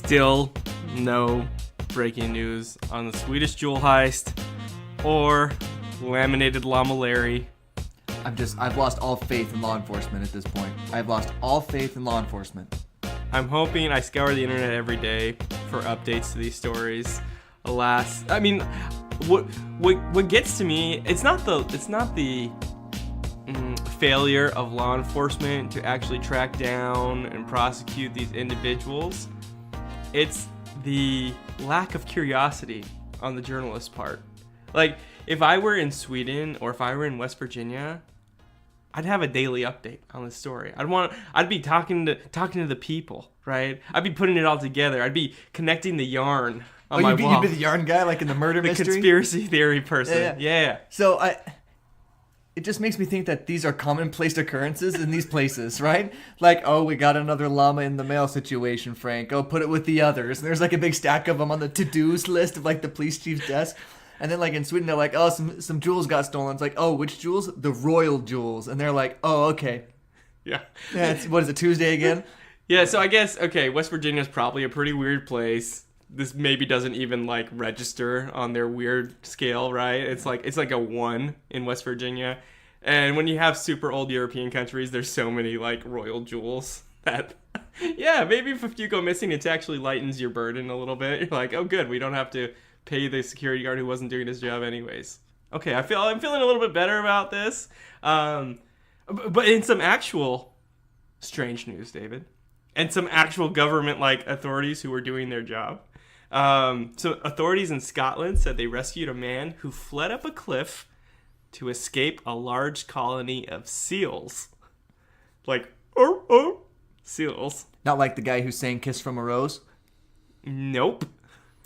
Still no breaking news on the Swedish jewel heist or laminated llama Larry. I've lost all faith in law enforcement at this point. I've lost all faith in law enforcement. I'm hoping. I scour the internet every day for updates to these stories. Alas, I mean, what gets to me, it's not the failure of law enforcement to actually track down and prosecute these individuals. It's the lack of curiosity on the journalist's part. Like, if I were in Sweden or if I were in West Virginia, I'd have a daily update on this story. I'd be talking to the people, right? I'd be putting it all together. I'd be connecting the yarn on my wall. You'd be the yarn guy, like in the murder mystery? The conspiracy theory person. Yeah. So it just makes me think that these are commonplace occurrences in these places, right? Like, oh, we got another llama in the mail situation, Frank. Oh, put it with the others. And there's like a big stack of them on the to-dos list of like the police chief's desk. And then like in Sweden, they're like, oh, some jewels got stolen. It's like, oh, which jewels? The royal jewels. And they're like, oh, okay. Yeah. What is it, Tuesday again? Yeah, so I guess, okay, West Virginia is probably a pretty weird place. This maybe doesn't even like register on their weird scale, right? It's like a 1 in West Virginia. And when you have super old European countries, there's so many like royal jewels that, yeah, maybe if you go missing, it actually lightens your burden a little bit. You're like, oh, good, we don't have to pay the security guard who wasn't doing his job anyways. Okay, I'm feeling a little bit better about this. But in some actual strange news, David, and some actual government like authorities who were doing their job. So authorities in Scotland said they rescued a man who fled up a cliff to escape a large colony of seals. Like, seals. Not like the guy who sang Kiss from a Rose? Nope.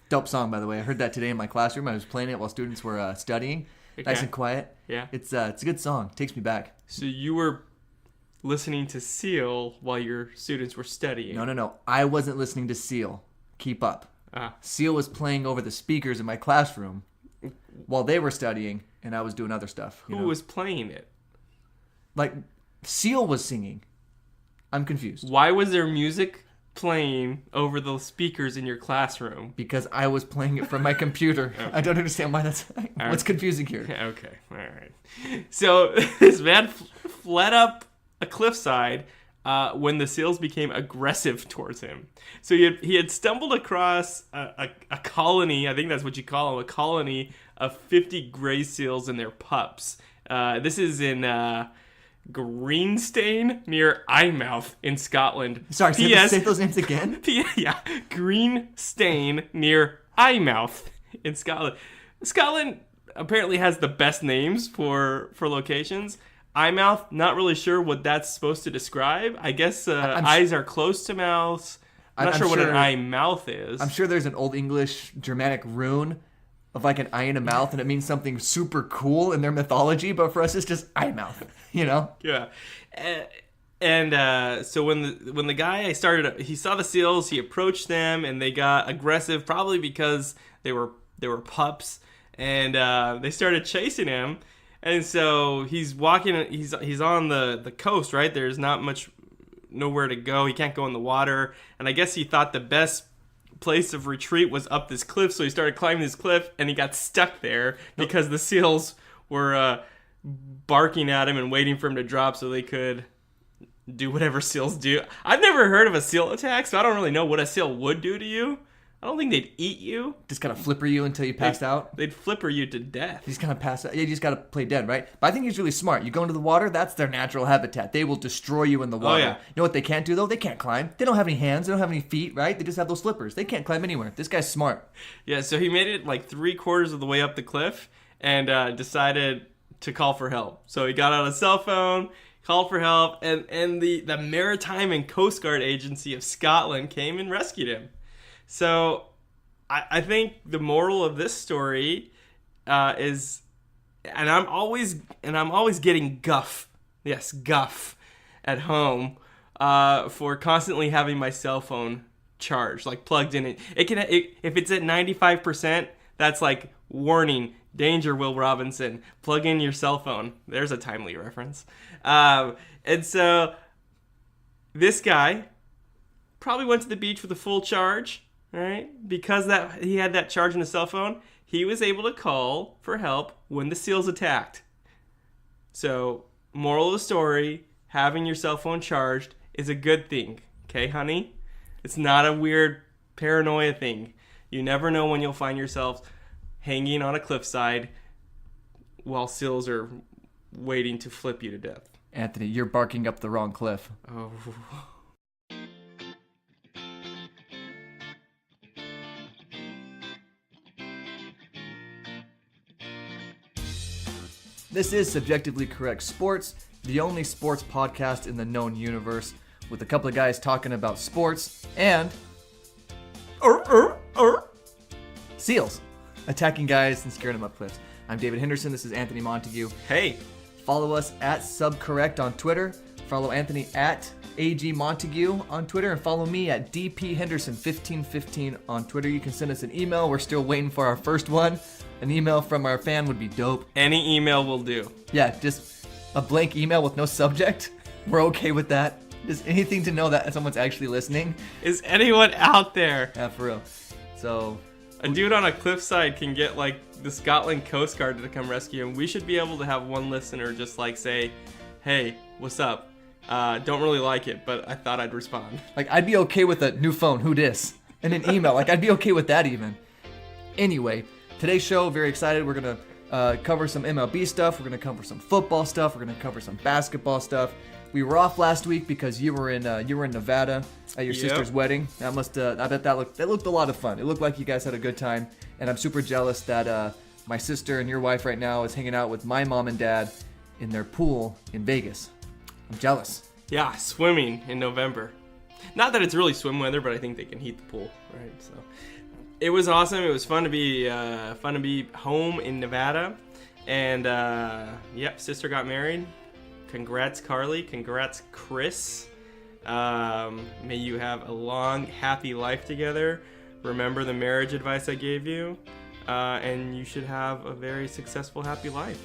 Dope song, by the way. I heard that today in my classroom. I was playing it while students were studying. Okay. Nice and quiet. Yeah. It's a good song. It takes me back. So you were listening to Seal while your students were studying? No. I wasn't listening to Seal. Keep up. Seal was playing over the speakers in my classroom while they were studying, and I was doing other stuff. Who was playing it? Like, Seal was singing. I'm confused. Why was there music playing over the speakers in your classroom? Because I was playing it from my computer. Okay. I don't understand why that's... What's confusing here? Okay, all right. So this man fled up a cliffside when the seals became aggressive towards him. So he had stumbled across a colony, I think that's what you call them, a colony of 50 gray seals and their pups. This is in Greenstane near Eyemouth in Scotland. Sorry, say those names again? Yeah, Greenstane near Eyemouth in Scotland. Scotland apparently has the best names for locations. Eyemouth, not really sure what that's supposed to describe. I guess eyes are close to mouths. I'm not sure what an eye mouth is. I'm sure there's an Old English Germanic rune of like an eye and a mouth, and it means something super cool in their mythology, but for us it's just eye mouth, you know? Yeah. And so when the guy he saw the seals, he approached them, and they got aggressive, probably because they were pups, and they started chasing him. And so he's walking, he's on the coast, right? There's nowhere to go. He can't go in the water. And I guess he thought the best place of retreat was up this cliff. So he started climbing this cliff, and he got stuck there because the seals were barking at him and waiting for him to drop so they could do whatever seals do. I've never heard of a seal attack, so I don't really know what a seal would do to you. I don't think they'd eat you. Just kind of flipper you until you passed out? They'd flipper you to death. You just kind of pass out. Yeah, you just got to play dead, right? But I think he's really smart. You go into the water, that's their natural habitat. They will destroy you in the water. Oh, yeah. You know what they can't do, though? They can't climb. They don't have any hands. They don't have any feet, right? They just have those flippers. They can't climb anywhere. This guy's smart. Yeah, so he made it like 3/4 of the way up the cliff and decided to call for help. So he got out a cell phone, called for help, and the Maritime and Coast Guard Agency of Scotland came and rescued him. So I think the moral of this story is, and I'm always getting guff at home for constantly having my cell phone charged, like plugged in. If it's at 95%, that's like warning, danger, Will Robinson. Plug in your cell phone. There's a timely reference. And so this guy probably went to the beach with a full charge. right? Because that he had that charge in his cell phone, he was able to call for help when the seals attacked. So, moral of the story, having your cell phone charged is a good thing. Okay, honey? It's not a weird paranoia thing. You never know when you'll find yourself hanging on a cliffside while seals are waiting to flip you to death. Anthony, you're barking up the wrong cliff. Oh. This is Subjectively Correct Sports, the only sports podcast in the known universe, with a couple of guys talking about sports and seals, attacking guys and scaring them up cliffs. I'm David Henderson. This is Anthony Montague. Hey. Follow us at Subcorrect on Twitter. Follow Anthony at AG Montague on Twitter, and follow me at DP Henderson 1515 on Twitter. You can send us an email. We're still waiting for our first one. An email from our fan would be dope. Any email will do. Yeah, just a blank email with no subject. We're okay with that. Just anything to know that someone's actually listening. Is anyone out there? Yeah, for real. So, a dude on a cliffside can get like the Scotland Coast Guard to come rescue him. We should be able to have one listener just like say, "Hey, what's up? Don't really like it, but I thought I'd respond." like, I'd be okay with a new phone, who dis? And an email. Like, I'd be okay with that even. Anyway, today's show, very excited. We're going to cover some MLB stuff. We're going to cover some football stuff. We're going to cover some basketball stuff. We were off last week because you were in Nevada at your sister's wedding. That I bet that looked a lot of fun. It looked like you guys had a good time, and I'm super jealous that my sister and your wife right now is hanging out with my mom and dad in their pool in Vegas. I'm jealous. Yeah, swimming in November. Not that it's really swim weather, but I think they can heat the pool, right? So it was awesome. It was fun to be home in Nevada, and sister got married. Congrats, Carly. Congrats, Chris. May you have a long, happy life together. Remember the marriage advice I gave you, and you should have a very successful, happy life.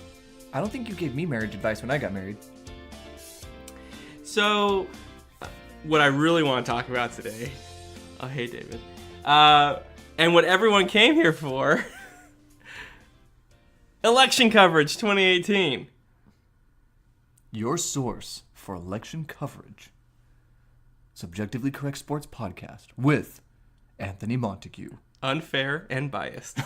I don't think you gave me marriage advice when I got married. So, what I really want to talk about today, oh, hey, David, and what everyone came here for, election coverage 2018. Your source for election coverage. Subjectively Correct Sports Podcast with Anthony Montague. Unfair and biased.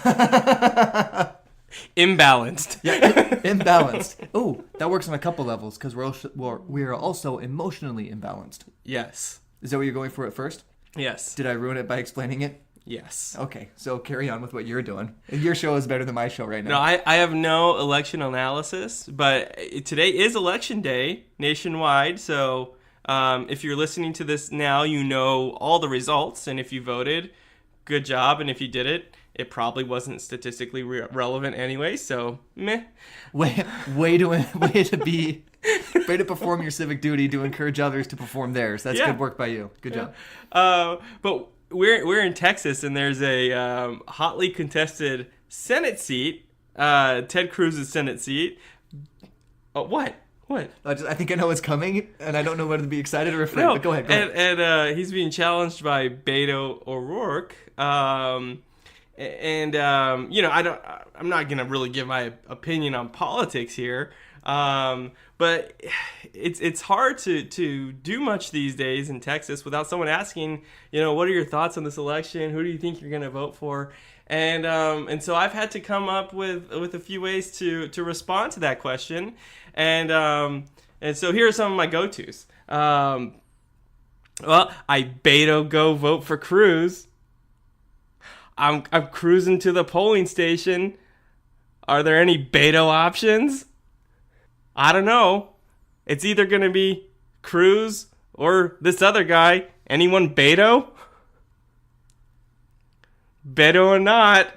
Imbalanced. Yeah, imbalanced. Oh, that works on a couple levels because we are also emotionally imbalanced. Yes. Is that what you're going for at first? Yes. Did I ruin it by explaining it? Yes. Okay, so carry on with what you're doing. Your show is better than my show right now. No, I have no election analysis, but today is election day nationwide, so if you're listening to this now, you know all the results, and if you voted, good job, and if you did it, it probably wasn't statistically relevant anyway, so meh. Way to perform your civic duty to encourage others to perform theirs. That's good work by you. Good job. But we're in Texas, and there's a hotly contested Senate seat, Ted Cruz's Senate seat. What? I think I know what's coming, and I don't know whether to be excited or afraid. But go ahead. And he's being challenged by Beto O'Rourke. I'm not gonna really give my opinion on politics here. But it's hard to do much these days in Texas without someone asking, what are your thoughts on this election? Who do you think you're going to vote for? And so I've had to come up with a few ways to respond to that question. And so here are some of my go-tos. I Beto go vote for Cruz. I'm cruising to the polling station. Are there any Beto options? I don't know. It's either going to be Cruz or this other guy. Anyone Beto? Beto or not.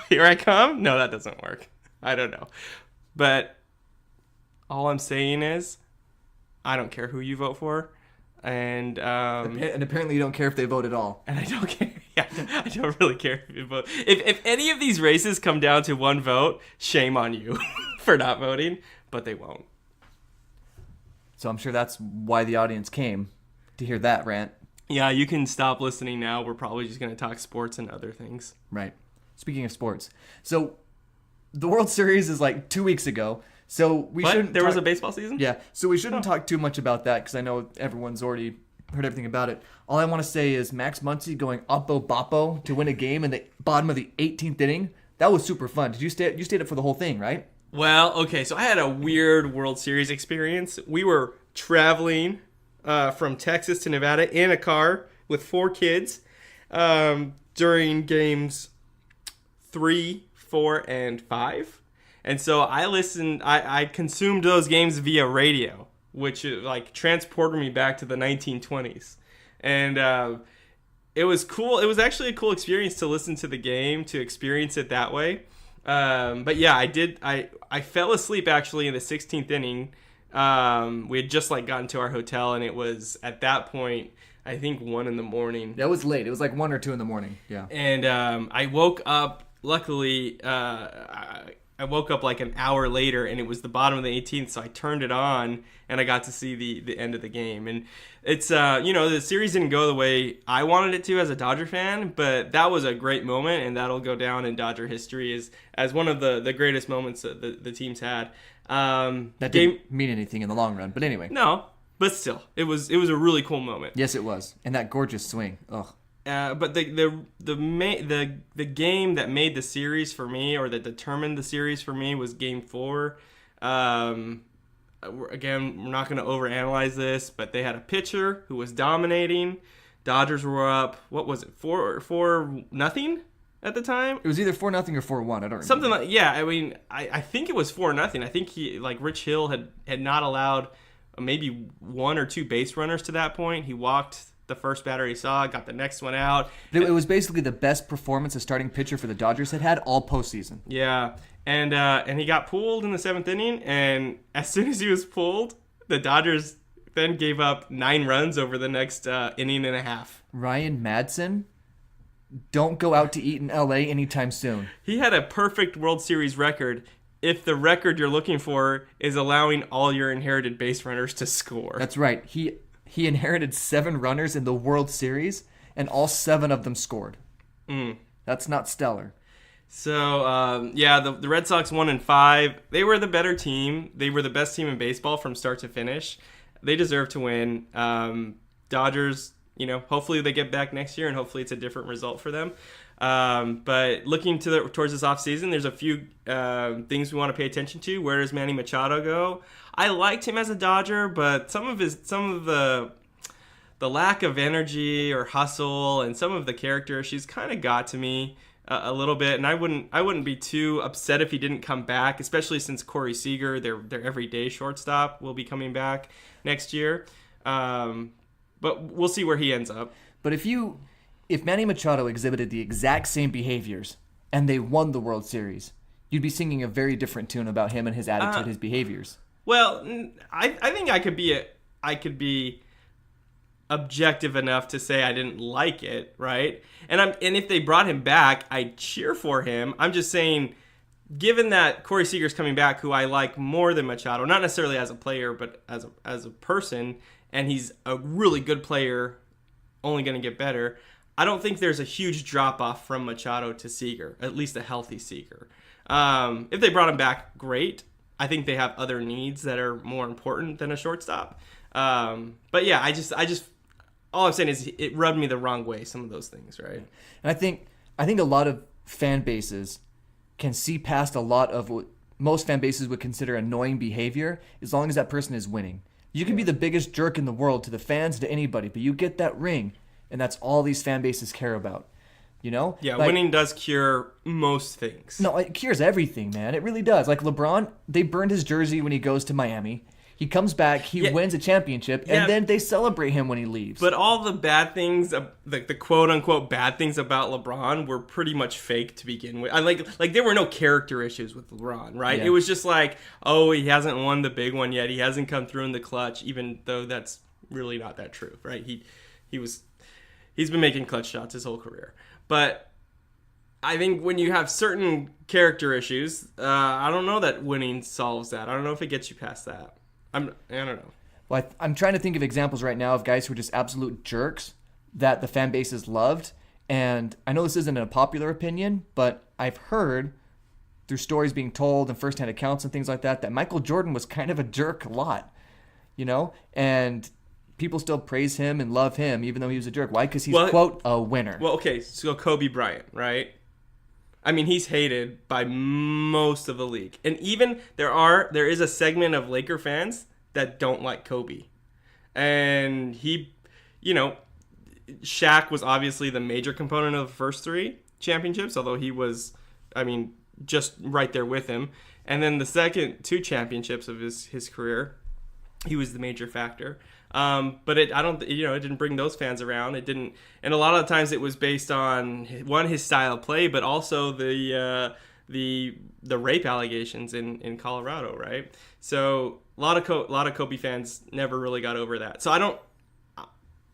Here I come? No, that doesn't work. I don't know. But all I'm saying is, I don't care who you vote for. And apparently you don't care if they vote at all. And I don't care. Yeah, I don't really care if you vote. If any of these races come down to one vote, shame on you for not voting. But they won't. So I'm sure that's why the audience came to hear that rant. Yeah, you can stop listening now. We're probably just going to talk sports and other things. Right. Speaking of sports, so the World Series is like 2 weeks ago. So we What? shouldn't. There was a baseball season? Yeah. So we shouldn't talk too much about that because I know everyone's already heard everything about it. All I want to say is Max Muncy going oppo boppo to win a game in the bottom of the 18th inning. That was super fun. Did you stay? You stayed up for the whole thing, right? Well, okay, so I had a weird World Series experience. We were traveling from Texas to Nevada in a car with 4 kids during games 3, 4, and 5. And so I consumed those games via radio, which like transported me back to the 1920s. And it was cool. It was actually a cool experience to listen to the game, to experience it that way. But yeah, I fell asleep actually in the 16th inning. We had just like gotten to our hotel, and it was at that point, I think 1 a.m. That was late. It was like 1 or 2 a.m. Yeah. And I woke up. Luckily, I woke up like an hour later, and it was the bottom of the 18th. So I turned it on, and I got to see the end of the game. And it's the series didn't go the way I wanted it to as a Dodger fan, but that was a great moment, and that'll go down in Dodger history as one of the greatest moments that the team's had. That didn't mean anything in the long run, but anyway. No, but still, it was a really cool moment. Yes, it was, and that gorgeous swing. Ugh. But the game that made the series for me, or that determined the series for me, was Game 4. Again, we're not going to overanalyze this, but they had a pitcher who was dominating. Dodgers were up. What was it? 4-0 at the time. It was either 4-0 or 4-1. I don't remember. Something like, yeah. I mean, I think it was 4-0. I think Rich Hill had not allowed maybe 1 or 2 base runners to that point. He walked the first batter he saw, got the next one out. It was basically the best performance a starting pitcher for the Dodgers had all postseason. Yeah, and he got pulled in the 7th inning, and as soon as he was pulled, the Dodgers then gave up 9 runs over the next inning and a half. Ryan Madsen, don't go out to eat in L.A. anytime soon. He had a perfect World Series record if the record you're looking for is allowing all your inherited base runners to score. That's right. He inherited 7 runners in the World Series, and all 7 of them scored. That's not stellar. So, the Red Sox won in 5. They were the better team. They were the best team in baseball from start to finish. They deserve to win. Dodgers, hopefully they get back next year, and hopefully it's a different result for them. But looking towards this offseason, there's a few things we want to pay attention to. Where does Manny Machado go? I liked him as a Dodger, but some of the lack of energy or hustle and some of the character issues kind of got to me a little bit. And I wouldn't be too upset if he didn't come back, especially since Corey Seager, their everyday shortstop, will be coming back next year. But we'll see where he ends up. But if Manny Machado exhibited the exact same behaviors and they won the World Series, you'd be singing a very different tune about him and his attitude, his behaviors. Well, I think I could be objective enough to say I didn't like it, right? And if they brought him back, I'd cheer for him. I'm just saying, given that Corey Seager's coming back, who I like more than Machado, not necessarily as a player, but as a person, and he's a really good player, only going to get better. I don't think there's a huge drop-off from Machado to Seager, at least a healthy Seager. If they brought him back, great. I think they have other needs that are more important than a shortstop. But yeah, I just all I'm saying is it rubbed me the wrong way, some of those things, right? And I think a lot of fan bases can see past a lot of what most fan bases would consider annoying behavior as long as that person is winning. You can be the biggest jerk in the world to the fans, to anybody, but you get that ring, and that's all these fan bases care about. Yeah, winning does cure most things. No, it cures everything, man. It really does. Like LeBron, they burned his jersey when he goes to Miami. He comes back, he wins a championship, and then they celebrate him when he leaves. But all the bad things, the quote-unquote bad things about LeBron were pretty much fake to begin with. Like there were no character issues with LeBron, right? Yeah. It was just like, oh, he hasn't won the big one yet. He hasn't come through in the clutch, even though that's really not that true, right? He's been making clutch shots his whole career. But I think when you have certain character issues, I don't know that winning solves that. I don't know if it gets you past that. I don't know. Well, I'm trying to think of examples right now of guys who are just absolute jerks. that the fan base is loved. And I know this isn't a popular opinion, but I've heard through stories being told and firsthand accounts and things like that, that Michael Jordan was kind of a jerk a lot, and people still praise him and love him, even though he was a jerk. Why? Because he's, quote, a winner. Well, okay, so Kobe Bryant, right? I mean, he's hated by most of the league. And even there is a segment of Laker fans that don't like Kobe. And he, Shaq was obviously the major component of the first 3 championships, although he was, just right there with him. And then the second 2 championships of his career, he was the major factor. But it didn't bring those fans around. It didn't, and a lot of the times it was based on his style of play, but also the rape allegations in Colorado, right? So a lot of Kobe fans never really got over that. So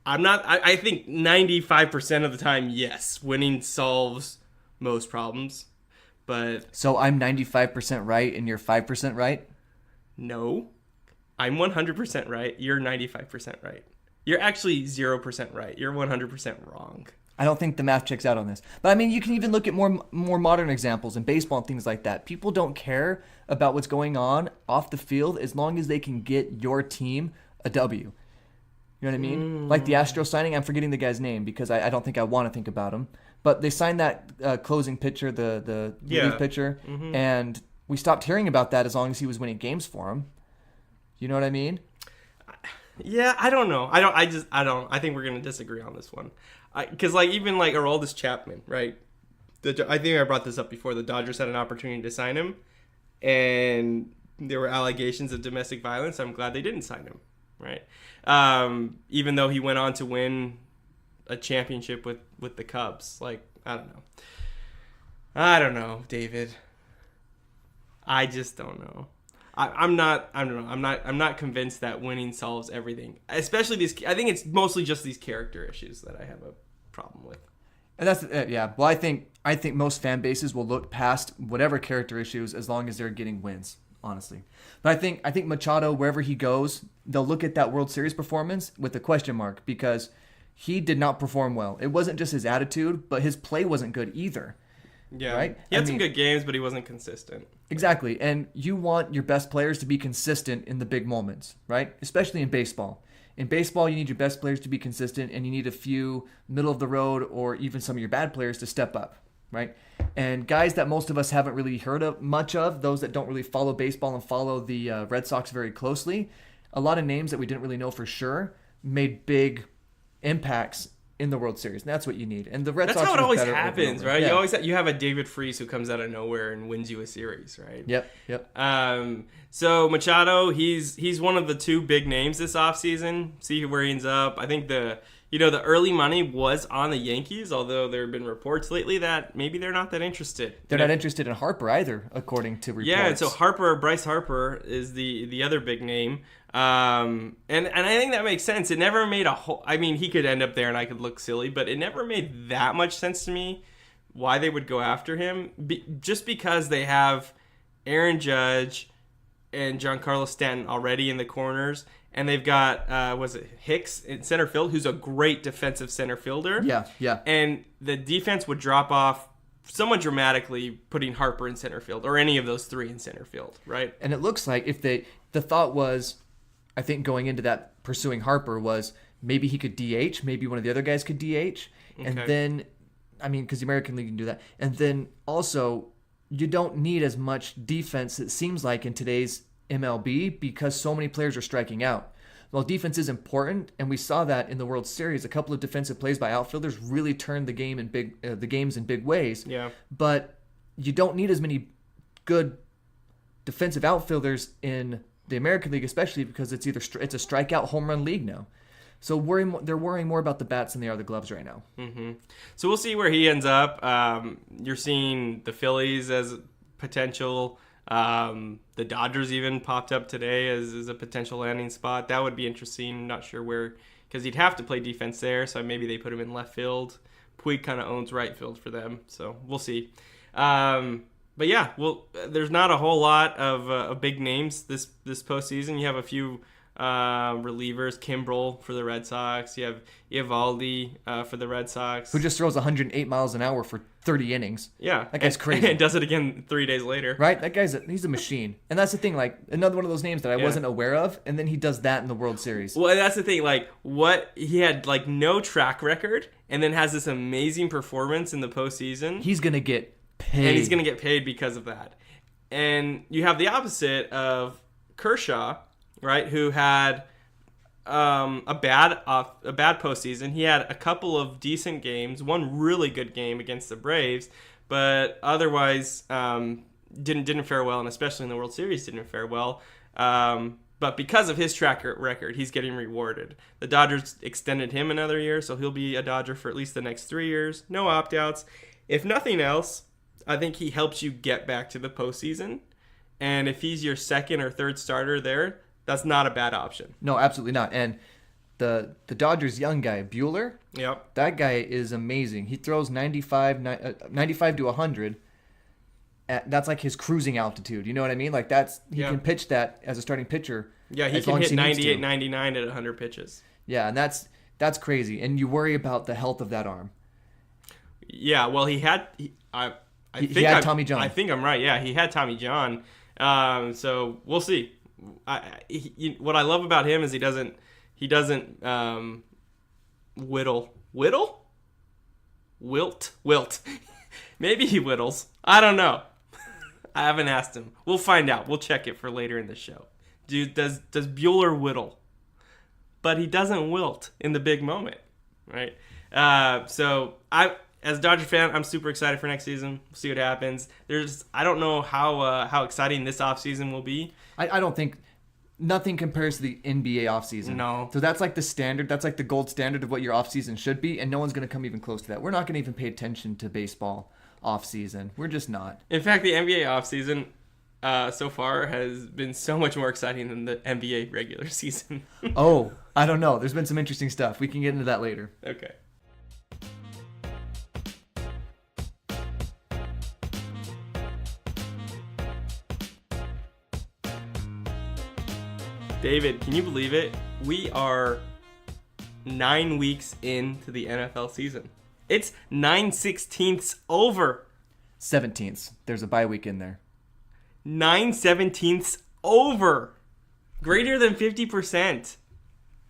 I think 95% of the time, yes, winning solves most problems, but so I'm 95% right and you're 5% right? No. I'm 100% right. You're 95% right. You're actually 0% right. You're 100% wrong. I don't think the math checks out on this. But I mean, you can even look at more modern examples in baseball and things like that. People don't care about what's going on off the field as long as they can get your team a W. You know what I mean? Like the Astros signing, I'm forgetting the guy's name because I don't think I want to think about him. But they signed that closing pitcher, the relief pitcher, and we stopped hearing about that as long as he was winning games for him. You know what I mean? Yeah, I don't know. I don't. I think we're gonna disagree on this one, because even Aroldis Chapman, right? I think I brought this up before. The Dodgers had an opportunity to sign him, and there were allegations of domestic violence. I'm glad they didn't sign him, right? Even though he went on to win a championship with the Cubs. I don't know, David. I just don't know. I'm not convinced that winning solves everything. Especially I think it's mostly just these character issues that I have a problem with. And that's yeah. Well, I think most fan bases will look past whatever character issues as long as they're getting wins, honestly. But I think Machado, wherever he goes, they'll look at that World Series performance with a question mark because he did not perform well. It wasn't just his attitude, but his play wasn't good either. Yeah, right? He had some good games, but he wasn't consistent. Exactly, and you want your best players to be consistent in the big moments, right? Especially in baseball. In baseball, you need your best players to be consistent, and you need a few middle-of-the-road or even some of your bad players to step up, right? And guys that most of us haven't really heard of much of, those that don't really follow baseball and follow the Red Sox very closely, a lot of names that we didn't really know for sure made big impacts in the World Series. And that's what you need. And the Red Sox. That's how it always happens, right? Yeah. You have a David Freese who comes out of nowhere and wins you a series, right? Yep. So Machado, he's one of the 2 big names this offseason. See where he ends up. I think the early money was on the Yankees, although there have been reports lately that maybe they're not that interested. They're not interested in Harper either, according to reports. Yeah, and so Bryce Harper is the other big name. And I think that makes sense. It never made he could end up there and I could look silly, but it never made that much sense to me why they would go after him. Just because they have Aaron Judge and Giancarlo Stanton already in the corners, and they've got Hicks in center field, who's a great defensive center fielder. Yeah. And the defense would drop off somewhat dramatically putting Harper in center field, or any of those 3 in center field, right? And it looks like the thought was, I think going into that pursuing Harper was maybe he could DH, maybe one of the other guys could DH, and then, because the American League can do that, and then also you don't need as much defense, it seems like, in today's MLB because so many players are striking out. Well, defense is important, and we saw that in the World Series. A couple of defensive plays by outfielders really turned the games in big ways. Yeah. But you don't need as many good defensive outfielders in the American League, especially because it's a strikeout home run league now. So they're worrying more about the bats than they are the gloves right now. Mm-hmm. So we'll see where he ends up. You're seeing the Phillies as potential. The Dodgers even popped up today as a potential landing spot. That would be interesting. Not sure where, because he'd have to play defense there, so maybe they put him in left field. Puig kind of owns right field for them, so we'll see. But yeah, there's not a whole lot of big names this postseason. You have a few relievers. Kimbrel for the Red Sox. You have Eovaldi for the Red Sox. Who just throws 108 miles an hour for 30 innings. Yeah. That guy's crazy. And does it again 3 days later. Right? That guy's he's a machine. And that's the thing, like, another one of those names that I wasn't aware of, and then he does that in the World Series. Well, and that's the thing, like, he had, like, no track record, and then has this amazing performance in the postseason. He's going to get paid. And he's going to get paid because of that. And you have the opposite of Kershaw, right, who had a bad postseason. He had a couple of decent games, one really good game against the Braves, but otherwise didn't fare well, and especially in the World Series didn't fare well. But because of his track record, he's getting rewarded. The Dodgers extended him another year, so he'll be a Dodger for at least the next 3 years. No opt-outs. If nothing else, I think he helps you get back to the postseason. And if he's your second or third starter there, that's not a bad option. No, absolutely not. And the Dodgers' young guy, Buehler, Yep. that guy is amazing. He throws 95 to 100. That's like his cruising altitude. You know what I mean? Like he can pitch that as a starting pitcher. Yeah, he can hit 98, 99 at 100 pitches. Yeah, and that's crazy. And you worry about the health of that arm. Yeah, well, he had Tommy John. I think I'm right. Yeah, he had Tommy John. So we'll see. What I love about him is he doesn't wilt. Maybe he whittles. I don't know. I haven't asked him. We'll find out. We'll check it for later in the show. Dude, does Buehler whittle? But he doesn't wilt in the big moment, right? So as a Dodger fan, I'm super excited for next season. We'll see what happens. I don't know how exciting this offseason will be. I don't think nothing compares to the NBA offseason. No. So that's like the standard. That's like the gold standard of what your offseason should be, and no one's going to come even close to that. We're not going to even pay attention to baseball offseason. We're just not. In fact, the NBA offseason so far has been so much more exciting than the NBA regular season. Oh, I don't know. There's been some interesting stuff. We can get into that later. Okay. David, can you believe it? We are 9 weeks into the NFL season. It's 9/16 over. 17th. There's a bye week in there. 9/17 over. Greater than 50%.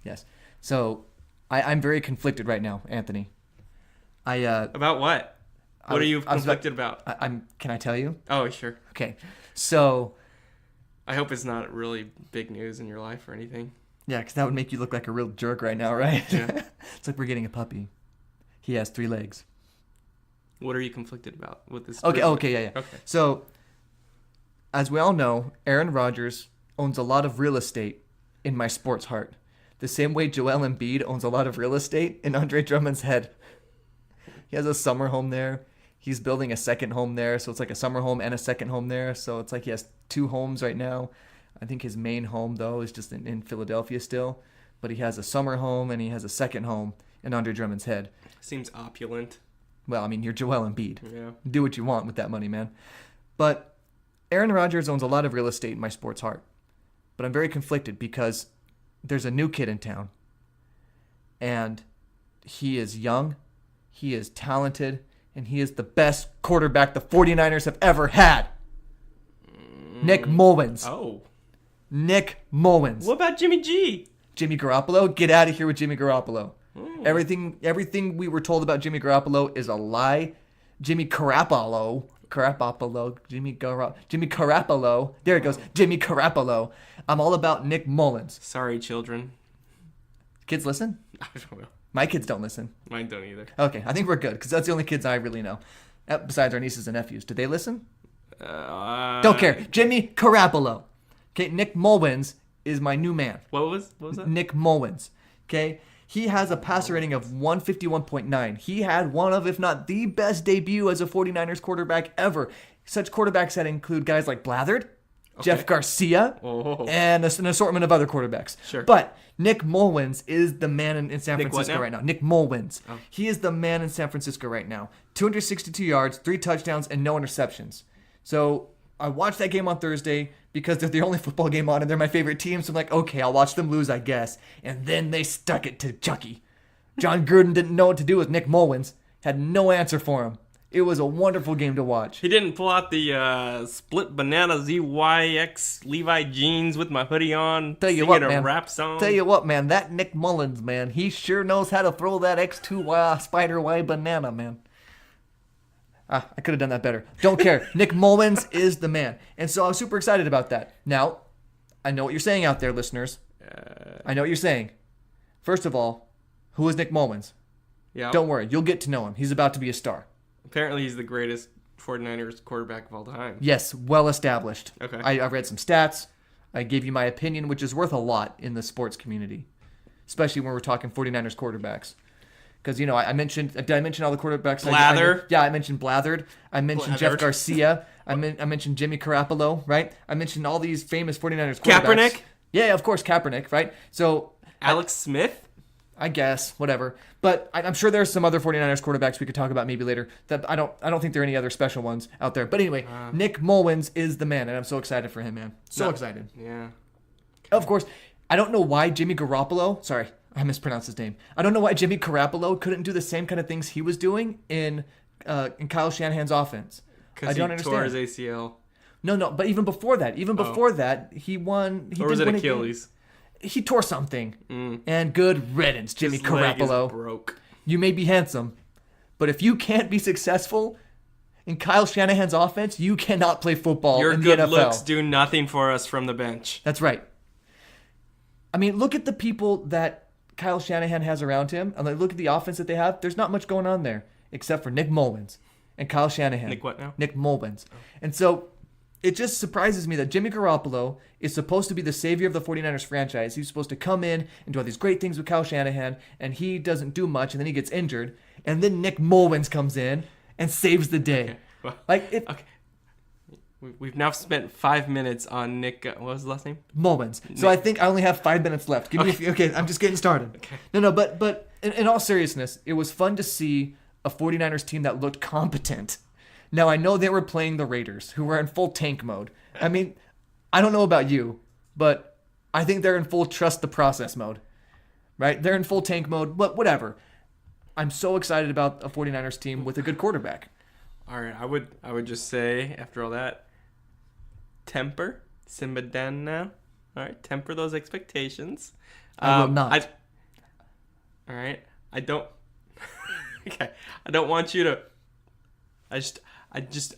Yes. So I'm very conflicted right now, Anthony. About what? What are you conflicted about? Can I tell you? Oh, sure. Okay. So I hope it's not really big news in your life or anything. yeah, because that would make you look like a real jerk right now, right? Yeah. It's like we're getting a puppy. He has 3 legs. What are you conflicted about with this? Okay, yeah. Okay. So, as we all know, Aaron Rodgers owns a lot of real estate in my sports heart. The same way Joel Embiid owns a lot of real estate in Andre Drummond's head. He has a summer home there. He's building a second home there, so it's like a summer home and a second home there. So it's like he has 2 homes right now. I think his main home, though, is just in Philadelphia still. But he has a summer home and he has a second home in Andre Drummond's head. Seems opulent. Well, I mean, you're Joel Embiid. Yeah. Do what you want with that money, man. But Aaron Rodgers owns a lot of real estate in my sports heart. But I'm very conflicted because there's a new kid in town. And he is young, he is talented, and he is the best quarterback the 49ers have ever had. Nick Mullins. Oh. Nick Mullins. What about Jimmy G? Jimmy Garoppolo? Get out of here with Jimmy Garoppolo. Everything we were told about Jimmy Garoppolo is a lie. Jimmy Garoppolo. Jimmy Garoppolo. There it goes. Jimmy Garoppolo. I'm all about Nick Mullins. Sorry, children. Kids listen? I don't know. My kids don't listen. Mine don't either. Okay, I think we're good because that's the only kids I really know. Besides our nieces and nephews. Do they listen? Don't care. Jimmy Garoppolo. Okay, Nick Mullins is my new man. What was that? Nick Mullins. Okay? He has a passer rating of 151.9. He had one of, if not the best debut as a 49ers quarterback ever. Such quarterbacks that include guys like Blathard, Jeff Garcia, and an assortment of other quarterbacks. Sure. But Nick Mullins is the man in San Nick Francisco right now. Nick Mullins. Oh. He is the man in San Francisco right now. 262 yards, 3 touchdowns, and no interceptions. So I watched that game on Thursday because they're the only football game on and they're my favorite team. So I'm like, okay, I'll watch them lose, I guess. And then they stuck it to Chucky. John Gruden didn't know what to do with Nick Mullins. Had no answer for him. It was a wonderful game to watch. He didn't pull out the split banana ZYX Levi jeans with my hoodie on, Tell you singing what, a man. rap song. Tell you what, man. That Nick Mullins, man. He sure knows how to throw that X2Y Spider Y banana, man. I could have done that better. Don't care. Nick Mullins is the man. And so I was super excited about that. Now, I know what you're saying out there, listeners. I know what you're saying. First of all, who is Nick Mullins? Yeah. Don't worry. You'll get to know him. He's about to be a star. Apparently, he's the greatest 49ers quarterback of all time. Yes, well established. Okay. I read some stats. I gave you my opinion, which is worth a lot in the sports community, especially when we're talking 49ers quarterbacks. Because, did I mention all the quarterbacks? Blather. I mentioned Blathard. I mentioned Jeff Garcia. I mentioned Jimmy Garoppolo, right? I mentioned all these famous 49ers quarterbacks. Kaepernick? Yeah, of course, Kaepernick, right? So Alex Smith? I guess, whatever. But I'm sure there's some other 49ers quarterbacks we could talk about maybe later. That I don't think there are any other special ones out there. But anyway, Nick Mullins is the man, and I'm so excited for him, man. So excited. Yeah. Of course, I don't know why Jimmy Garoppolo, sorry, I mispronounced his name. I don't know why Jimmy Garoppolo couldn't do the same kind of things he was doing in Kyle Shanahan's offense. I don't understand. Tore his ACL. No, but even before that, he won. Or was it Achilles? He tore something. And good riddance, Jimmy His leg Garoppolo. is broke. You may be handsome, but if you can't be successful in Kyle Shanahan's offense, you cannot play football Your in the good NFL. looks do nothing for us from the bench. That's right. I mean, look at the people that Kyle Shanahan has around him, and look at the offense that they have. There's not much going on there except for Nick Mullins and Kyle Shanahan. Nick what now? Nick Mullins. And so it just surprises me that Jimmy Garoppolo is supposed to be the savior of the 49ers franchise. He's supposed to come in and do all these great things with Kyle Shanahan, and he doesn't do much, and then he gets injured. And then Nick Mullins comes in and saves the day. Okay. Okay. We've now spent 5 minutes on Nick. What was his last name? Mullins. So I think I only have 5 minutes left. Give me okay, I'm just getting started. Okay. No, but in all seriousness, it was fun to see a 49ers team that looked competent. Now, I know they were playing the Raiders, who were in full tank mode. I mean, I don't know about you, but I think they're in full trust the process mode, right? They're in full tank mode, but whatever. I'm so excited about a 49ers team with a good quarterback. All right, I would just say, after all that, simmer down now. All right, temper those expectations. I will not. All right, I don't. Okay, I don't want you to.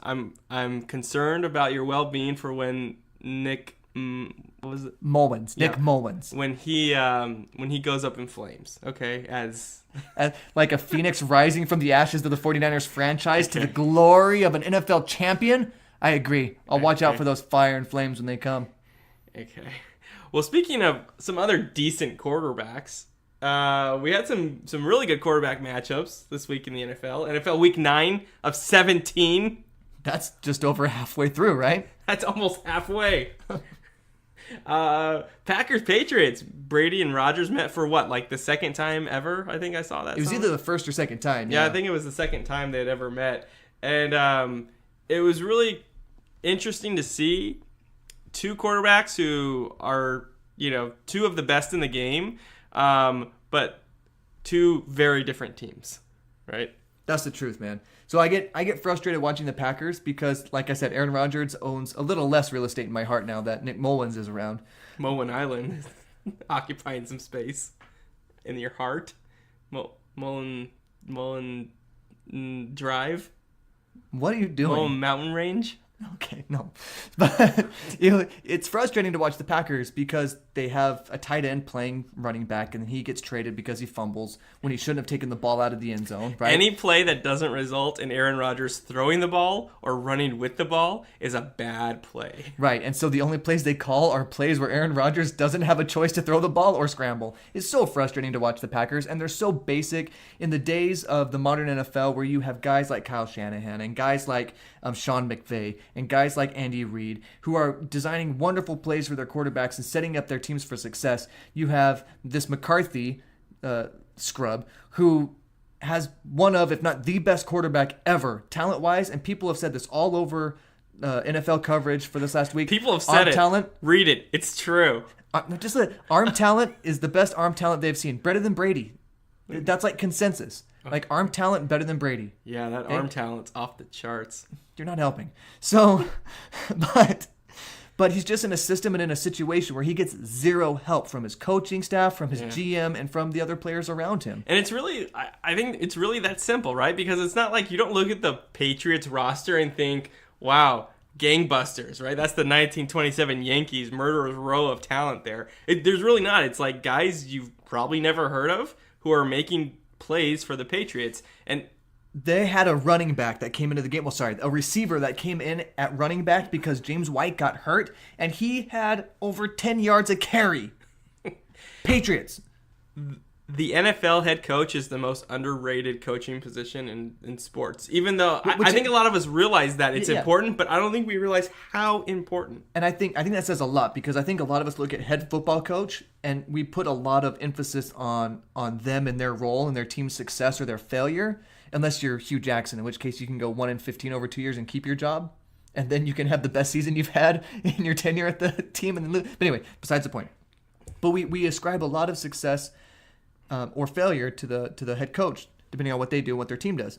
I'm concerned about your well-being for when Nick. What was it? Mullins. Nick Mullins. When he goes up in flames. Okay, as like a phoenix rising from the ashes of the 49ers franchise to the glory of an NFL champion. I agree. I'll watch out for those fire and flames when they come. Okay. Well, speaking of some other decent quarterbacks, we had some really good quarterback matchups this week in the NFL. NFL Week 9 of 17. That's just over halfway through, right? That's almost halfway. Packers Patriots. Brady and Rodgers met for what, like the second time ever? I think I saw that. It was either the first or second time. Yeah, I think it was the second time they had ever met, and it was really interesting to see two quarterbacks who are, two of the best in the game, but two very different teams, right? That's the truth, man. So I get frustrated watching the Packers because, like I said, Aaron Rodgers owns a little less real estate in my heart now that Nick Mullins is around. Mullen Island is occupying some space in your heart. Mullen Drive. What are you doing? Mullen Mountain Range. Okay, no. But it's frustrating to watch the Packers because they have a tight end playing running back and he gets traded because he fumbles when he shouldn't have taken the ball out of the end zone, right? Any play that doesn't result in Aaron Rodgers throwing the ball or running with the ball is a bad play. Right, and so the only plays they call are plays where Aaron Rodgers doesn't have a choice to throw the ball or scramble. It's so frustrating to watch the Packers, and they're so basic in the days of the modern NFL where you have guys like Kyle Shanahan and guys like Sean McVay and guys like Andy Reid who are designing wonderful plays for their quarterbacks and setting up their teams for success. You have this McCarthy scrub who has one of, if not the best quarterback ever, talent-wise, and people have said this all over NFL coverage for this last week. People have said arm it. Talent. Read it. It's true. Arm talent is the best arm talent they've seen. Better than Brady. That's like consensus. Like arm talent better than Brady. Yeah, that arm talent's off the charts. You're not helping. So, but he's just in a system and in a situation where he gets zero help from his coaching staff, from his GM, and from the other players around him. And it's really, I think it's really that simple, right? Because it's not like you don't look at the Patriots roster and think, wow, gangbusters, right? That's the 1927 Yankees murderer's row of talent there. There's really not. It's like guys you've probably never heard of who are making plays for the Patriots. And they had a running back that came into the game. Well, sorry, a receiver that came in at running back because James White got hurt, and he had over 10 yards a carry. Patriots. The NFL head coach is the most underrated coaching position in sports. Even though I think a lot of us realize that it's important, but I don't think we realize how important. And I think that says a lot, because I think a lot of us look at head football coach and we put a lot of emphasis on them and their role and their team's success or their failure. Unless you're Hugh Jackson, in which case you can go 1-15 over 2 years and keep your job, and then you can have the best season you've had in your tenure at the team. And then lose. But anyway, besides the point. But we ascribe a lot of success or failure to the head coach, depending on what they do and what their team does.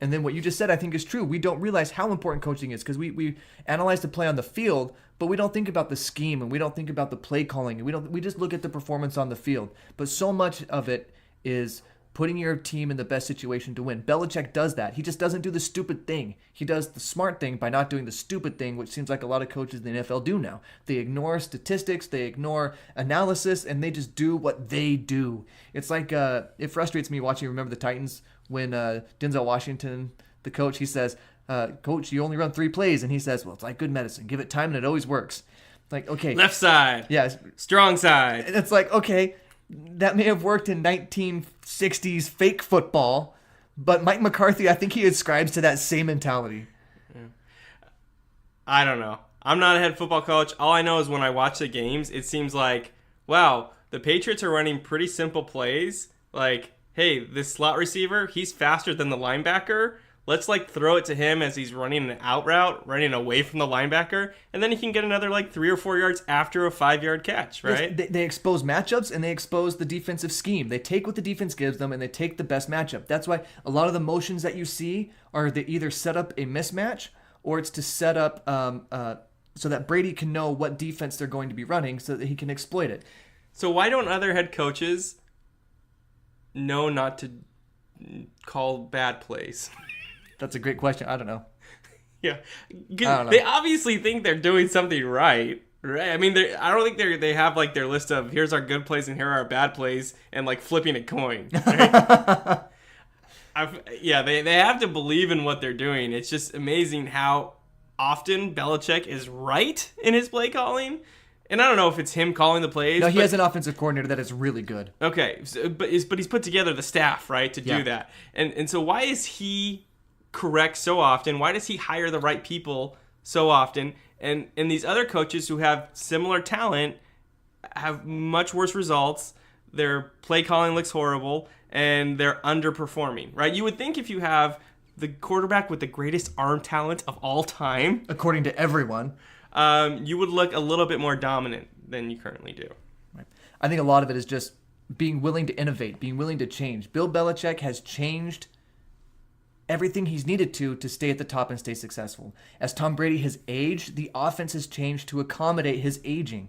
And then what you just said, I think, is true. We don't realize how important coaching is, because we analyze the play on the field, but we don't think about the scheme and we don't think about the play calling, and we just look at the performance on the field. But so much of it is putting your team in the best situation to win. Belichick does that. He just doesn't do the stupid thing. He does the smart thing by not doing the stupid thing, which seems like a lot of coaches in the NFL do now. They ignore statistics, they ignore analysis, and they just do what they do. It's like, it frustrates me watching Remember the Titans when Denzel Washington, the coach, he says, Coach, you only run 3 plays. And he says, well, it's like good medicine. Give it time and it always works. Like, okay. Left side. Yeah. Strong side. And it's like, okay, that may have worked in 1960s fake football, but Mike McCarthy, I think he ascribes to that same mentality. Yeah. I don't know. I'm not a head football coach. All I know is when I watch the games, it seems like, wow, the Patriots are running pretty simple plays. Like, hey, this slot receiver, he's faster than the linebacker. Let's throw it to him as he's running an out route, running away from the linebacker, and then he can get another 3 or 4 yards after a 5-yard catch, right? Yes, they expose matchups and they expose the defensive scheme. They take what the defense gives them and they take the best matchup. That's why a lot of the motions that you see are they either set up a mismatch or it's to set up so that Brady can know what defense they're going to be running so that he can exploit it. So why don't other head coaches know not to call bad plays? That's a great question. I don't know. Yeah, they obviously think they're doing something right? I mean, I don't think they have their list of here's our good plays and here are our bad plays and flipping a coin. Right? They have to believe in what they're doing. It's just amazing how often Belichick is right in his play calling. And I don't know if it's him calling the plays. No, he has an offensive coordinator that is really good. Okay, but he's put together the staff, right, to do that. And so why is he correct so often? Why does he hire the right people so often? And these other coaches who have similar talent have much worse results. Their play calling looks horrible, and they're underperforming, right? You would think if you have the quarterback with the greatest arm talent of all time, according to everyone, you would look a little bit more dominant than you currently do. Right. I think a lot of it is just being willing to innovate, being willing to change. Bill Belichick has changed everything he's needed to stay at the top and stay successful. As Tom Brady has aged, the offense has changed to accommodate his aging.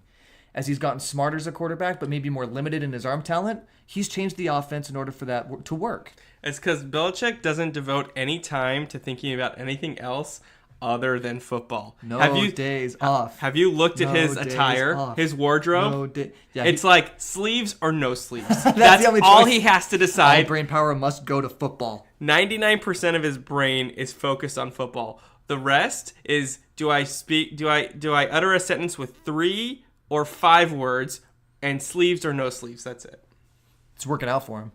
As he's gotten smarter as a quarterback, but maybe more limited in his arm talent, he's changed the offense in order for that to work. It's because Belichick doesn't devote any time to thinking about anything else other than football. Days off. Have you looked at his attire, his wardrobe? It's sleeves or no sleeves. That's all he has to decide. All brain power must go to football. 99% of his brain is focused on football. The rest is do I utter a sentence with 3 or 5 words, and sleeves or no sleeves. That's it. It's working out for him.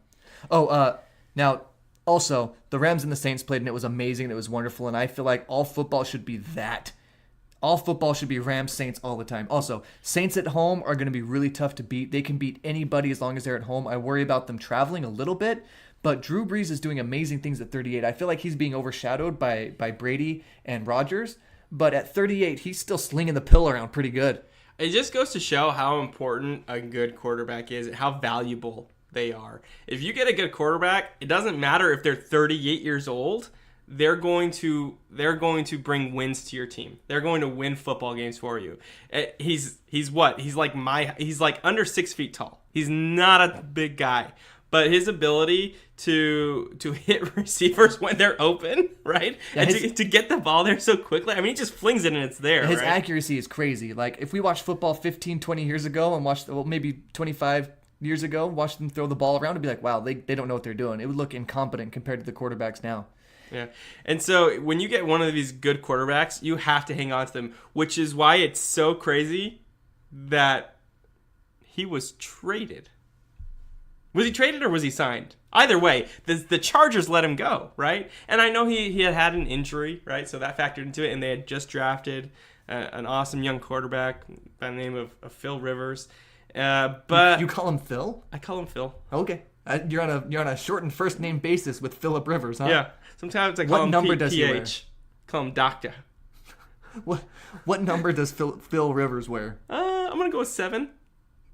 Now also, the Rams and the Saints played, and it was amazing, and it was wonderful, and I feel like all football should be that. All football should be Rams, Saints all the time. Also, Saints at home are going to be really tough to beat. They can beat anybody as long as they're at home. I worry about them traveling a little bit, but Drew Brees is doing amazing things at 38. I feel like he's being overshadowed by Brady and Rodgers, but at 38, he's still slinging the pill around pretty good. It just goes to show how important a good quarterback is and how valuable they are. If you get a good quarterback, it doesn't matter if they're 38 years old. They're going to bring wins to your team. They're going to win football games for you. He's what? He's like under 6 feet tall. He's not a big guy, but his ability to hit receivers when they're open, right? Yeah, and to get the ball there so quickly. I mean, he just flings it and it's there. His right? accuracy is crazy. Like, if we watched football 15, 20 years ago and watched, well, maybe 25 years ago, watched them throw the ball around, it'd be like, wow, they don't know what they're doing. It would look incompetent compared to the quarterbacks now. Yeah. And so when you get one of these good quarterbacks, you have to hang on to them, which is why it's so crazy that he was traded. Was he traded or was he signed? Either way, the Chargers let him go, right? And I know he had an injury, right? So that factored into it, and they had just drafted an awesome young quarterback by the name of Phil Rivers. But you call him Phil? I call him Phil. Okay. You're on a shortened first name basis with Phillip Rivers, huh? Yeah. Sometimes I call him number does he wear? PH. Call him Doctor. What number does Phil Rivers wear? I'm gonna go with 7.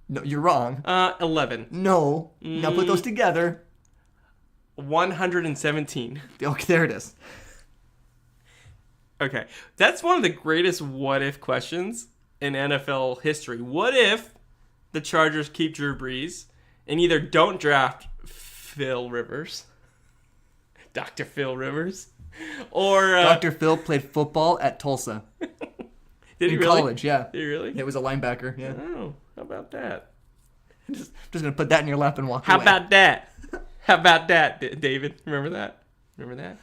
No, you're wrong. 11. No. Now put those together. 117. Okay, there it is. Okay. That's one of the greatest what if questions in NFL history. What if the Chargers keep Drew Brees and either don't draft Phil Rivers, Dr. Phil Rivers, or Dr. Phil played football at Tulsa. Did he in really? college, yeah. Did he really? It was a linebacker, yeah. Oh, how about that? Just gonna put that in your lap and walk How away. about that? How about that, David? Remember that? Remember that?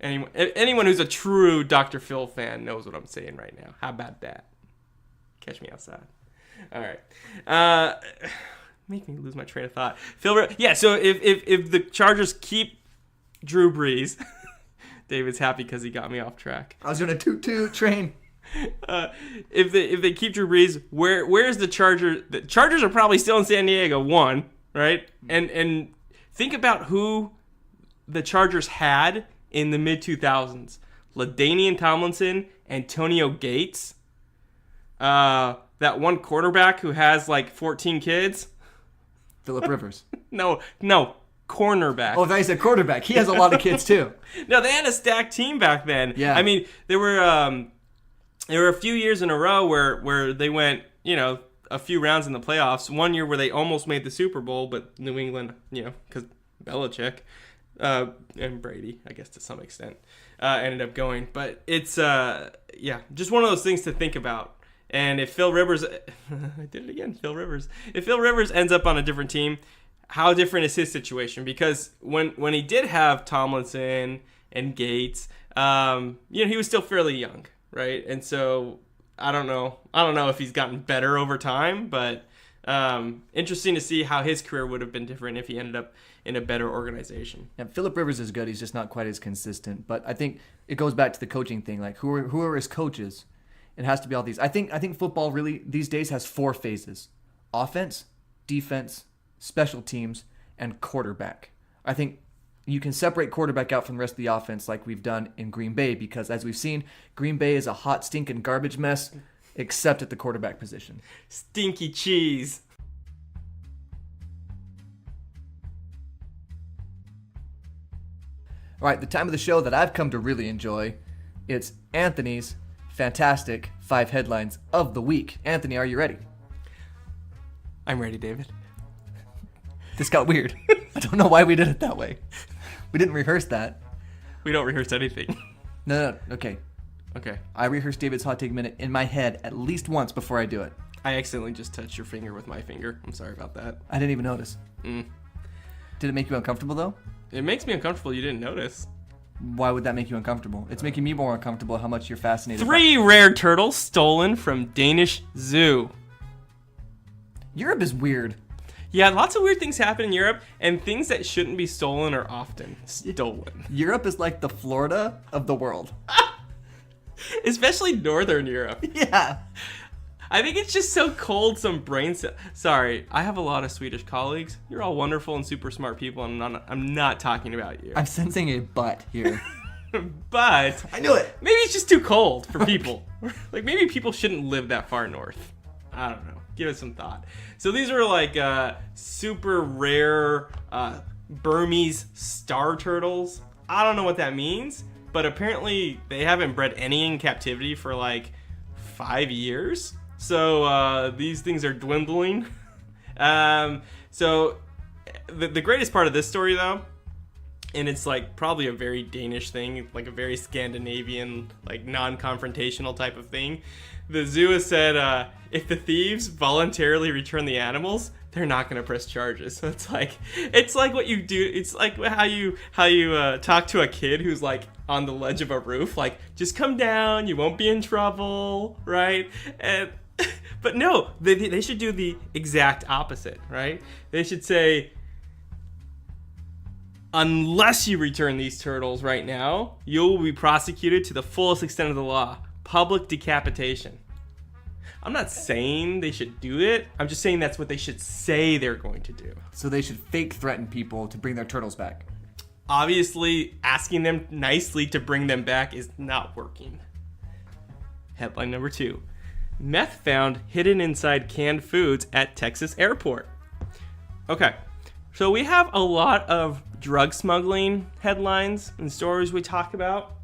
Anyone who's a true Dr. Phil fan knows what I'm saying right now. How about that? Catch me outside. All right. Make me lose my train of thought. Yeah. So if the Chargers keep Drew Brees, David's happy because he got me off track. I was gonna toot train. If they keep Drew Brees, where's the Chargers? The Chargers are probably still in San Diego. One, right? And think about who the Chargers had in the mid 2000s: LaDainian Tomlinson, Antonio Gates, that one quarterback who has like 14 kids. Phillip Rivers. No, cornerback. Oh, I said quarterback. He has a lot of kids too. No, they had a stacked team back then. Yeah. I mean, there were a few years in a row where they went, a few rounds in the playoffs. One year where they almost made the Super Bowl, but New England, because Belichick and Brady, I guess to some extent, ended up going. But it's just one of those things to think about. And if Phil Rivers, I did it again, Phil Rivers. If Phil Rivers ends up on a different team, how different is his situation? Because when he did have Tomlinson and Gates, he was still fairly young, right? And so I don't know if he's gotten better over time, but interesting to see how his career would have been different if he ended up in a better organization. Yeah, Phillip Rivers is good. He's just not quite as consistent. But I think it goes back to the coaching thing. Like who are his coaches? It has to be all these. I think football really these days has 4 phases: offense, defense, special teams, and quarterback. I think you can separate quarterback out from the rest of the offense like we've done in Green Bay, because as we've seen, Green Bay is a hot, stinking garbage mess, except at the quarterback position. Stinky cheese. All right, the time of the show that I've come to really enjoy, it's Anthony's fantastic 5 headlines of the week. Anthony, are you ready? I'm ready, David. This got weird. I don't know why we did it that way. We didn't rehearse that. We don't rehearse anything. No, okay. Okay. I rehearse David's Hot Take Minute in my head at least once before I do it. I accidentally just touched your finger with my finger. I'm sorry about that. I didn't even notice. Mm. Did it make you uncomfortable, though? It makes me uncomfortable you didn't notice. Why would that make you uncomfortable? It's making me more uncomfortable how much you're fascinated 3 rare turtles stolen from Danish zoo. Europe is weird. Yeah, lots of weird things happen in Europe, and things that shouldn't be stolen are often stolen. Europe is like the Florida of the world. Especially Northern Europe. Yeah. I think it's just so cold, some brain cells. Sorry, I have a lot of Swedish colleagues. You're all wonderful and super smart people, and I'm not talking about you. I'm sensing a but here. But I knew it. maybe it's just too cold for people. Like, maybe people shouldn't live that far north. I don't know. Give it some thought. So these are like super rare Burmese star turtles. I don't know what that means, but apparently they haven't bred any in captivity for like 5 years. So these things are dwindling. So the greatest part of this story, though, and it's like probably a very Danish thing, like a very Scandinavian, like non-confrontational type of thing. The zoo has said if the thieves voluntarily return the animals, they're not going to press charges. So it's like what you do. It's like how you talk to a kid who's like on the ledge of a roof, like, just come down, you won't be in trouble, right? And but no, they should do the exact opposite, right? They should say, unless you return these turtles right now, you will be prosecuted to the fullest extent of the law. Public decapitation. I'm not saying they should do it. I'm just saying that's what they should say they're going to do. So they should fake threaten people to bring their turtles back. Obviously, asking them nicely to bring them back is not working. Headline number 2. Meth found hidden inside canned foods at Texas airport. Okay, so we have a lot of drug smuggling headlines and stories we talk about.